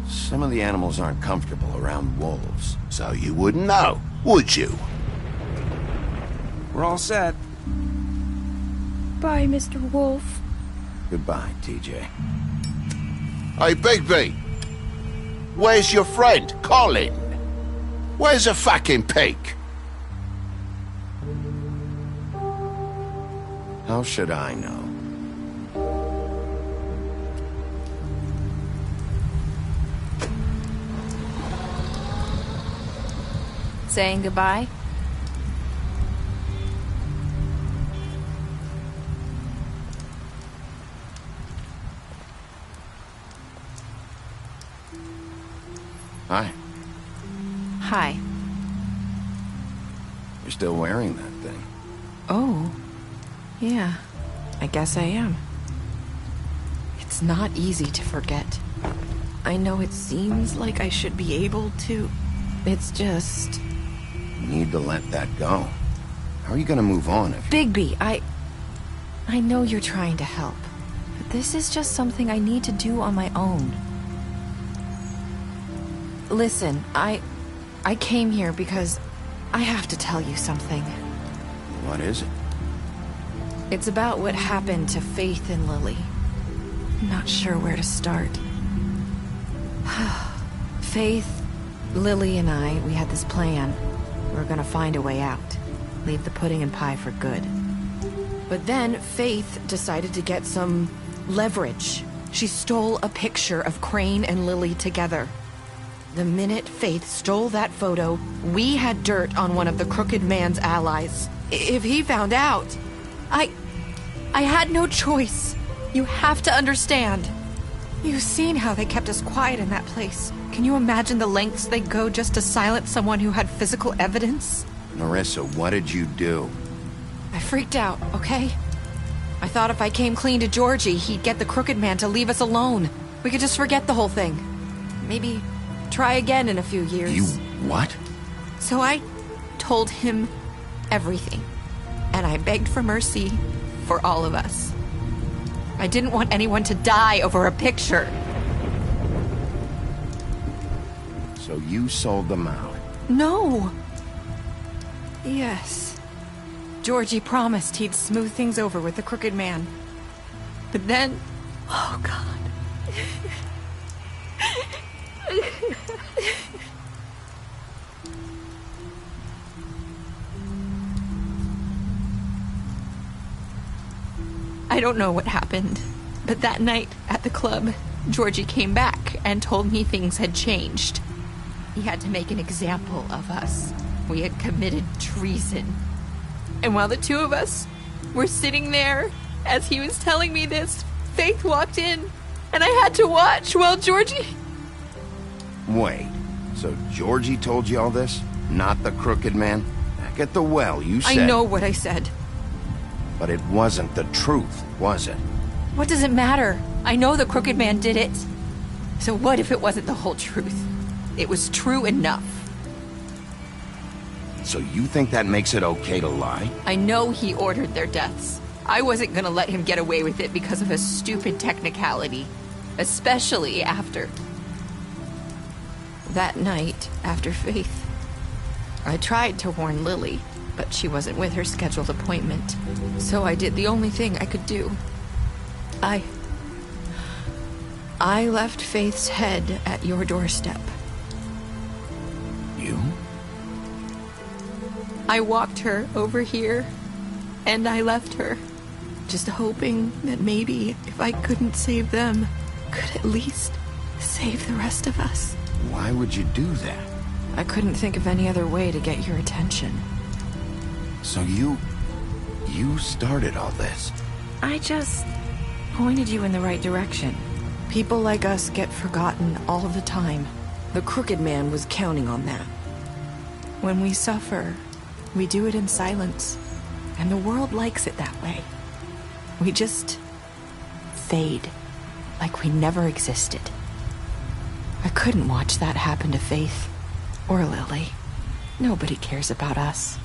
some of the animals aren't comfortable around wolves. So you wouldn't know, would you? We're all set. Bye, Mr. Wolf. Goodbye, TJ. Hey, Bigby! Where's your friend, Colin? Where's the fucking pig? How should I know? Saying goodbye? Hi. Hi. You're still wearing that thing. Oh. Yeah. I guess I am. It's not easy to forget. I know it seems like I should be able to. It's just... You need to let that go. How are you gonna move on if... Bigby, I know you're trying to help. But this is just something I need to do on my own. Listen, I came here because I have to tell you something. What is it? It's about what happened to Faith and Lily. I'm not sure where to start. Faith, Lily and I, we had this plan. We were gonna find a way out. Leave the pudding and pie for good. But then Faith decided to get some leverage. She stole a picture of Crane and Lily together. The minute Faith stole that photo, we had dirt on one of the Crooked Man's allies. If he found out, I had no choice. You have to understand. You've seen how they kept us quiet in that place. Can you imagine the lengths they go just to silence someone who had physical evidence? Nerissa, what did you do? I freaked out, okay? I thought if I came clean to Georgie, he'd get the Crooked Man to leave us alone. We could just forget the whole thing. Maybe try again in a few years. You what? So I told him everything. And I begged for mercy for all of us. I didn't want anyone to die over a picture. So you sold them out? No. Yes. Georgie promised he'd smooth things over with the Crooked Man. But then... Oh, God. I don't know what happened, but that night at the club, Georgie came back and told me things had changed. He had to make an example of us. We had committed treason. And while the two of us were sitting there, as he was telling me this, Faith walked in, and I had to watch while Georgie... Wait, so Georgie told you all this? Not the Crooked Man? Back at the well, you said... I know what I said. But it wasn't the truth, was it? What does it matter? I know the Crooked Man did it. So what if it wasn't the whole truth? It was true enough. So you think that makes it okay to lie? I know he ordered their deaths. I wasn't gonna let him get away with it because of a stupid technicality. Especially after... that night, after Faith. I tried to warn Lily, but she wasn't with her scheduled appointment. So I did the only thing I could do. I left Faith's head at your doorstep. You? I walked her over here, and I left her, just hoping that maybe if I couldn't save them, could at least save the rest of us. Why would you do that? I couldn't think of any other way to get your attention. So you started all this? I just pointed you in the right direction. People like us get forgotten all the time. The Crooked Man was counting on that. When we suffer, we do it in silence, and the world likes it that way. We just fade, like we never existed. I couldn't watch that happen to Faith, or Lily. Nobody cares about us.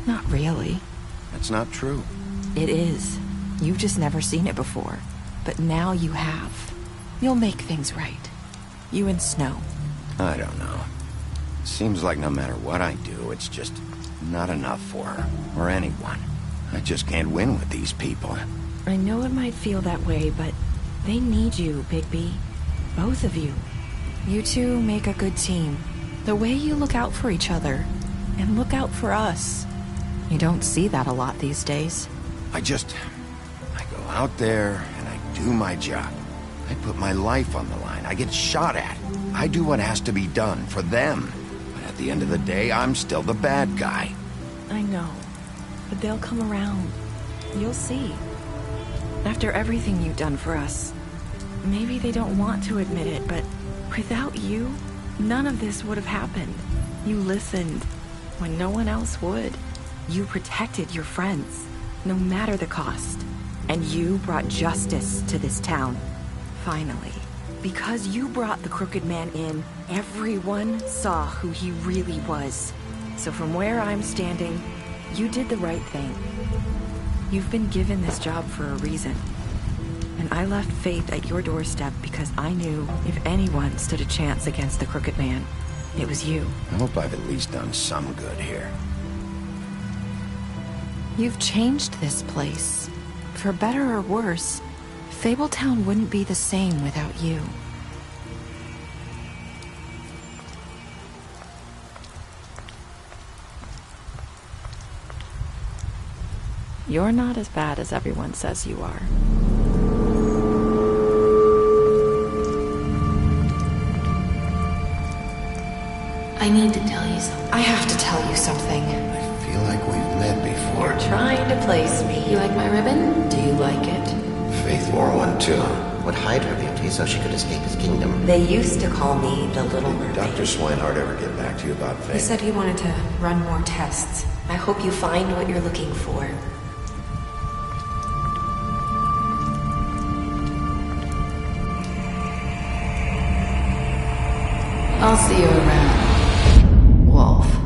Not really. That's not true. It is. You've just never seen it before. But now you have. You'll make things right. You and Snow. I don't know. Seems like no matter what I do, it's just not enough for her, or anyone. I just can't win with these people. I know it might feel that way, but they need you, Bigby. Both of you. You two make a good team. The way you look out for each other, and look out for us. You don't see that a lot these days. I go out there and I do my job. I put my life on the line. I get shot at. I do what has to be done for them. But at the end of the day, I'm still the bad guy. I know. But they'll come around. You'll see. After everything you've done for us. Maybe they don't want to admit it, but without you, none of this would have happened. You listened when no one else would. You protected your friends, no matter the cost. And you brought justice to this town. Finally. Because you brought the Crooked Man in, everyone saw who he really was. So from where I'm standing, you did the right thing. You've been given this job for a reason. And I left Faith at your doorstep because I knew if anyone stood a chance against the Crooked Man, it was you. I hope I've at least done some good here. You've changed this place. For better or worse, Fabletown wouldn't be the same without you. You're not as bad as everyone says you are. I need to tell you something. I have to tell you something. I feel like we've met before. You're trying to place me. You like my ribbon? Do you like it? Faith wore one too. would hide her beauty so she could escape his kingdom. They used to call me the Little Mermaid. Did Dr. Swinehart ever get back to you about Faith? He said he wanted to run more tests. I hope you find what you're looking for. I'll see you around, Wolf.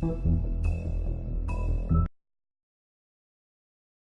Thank you.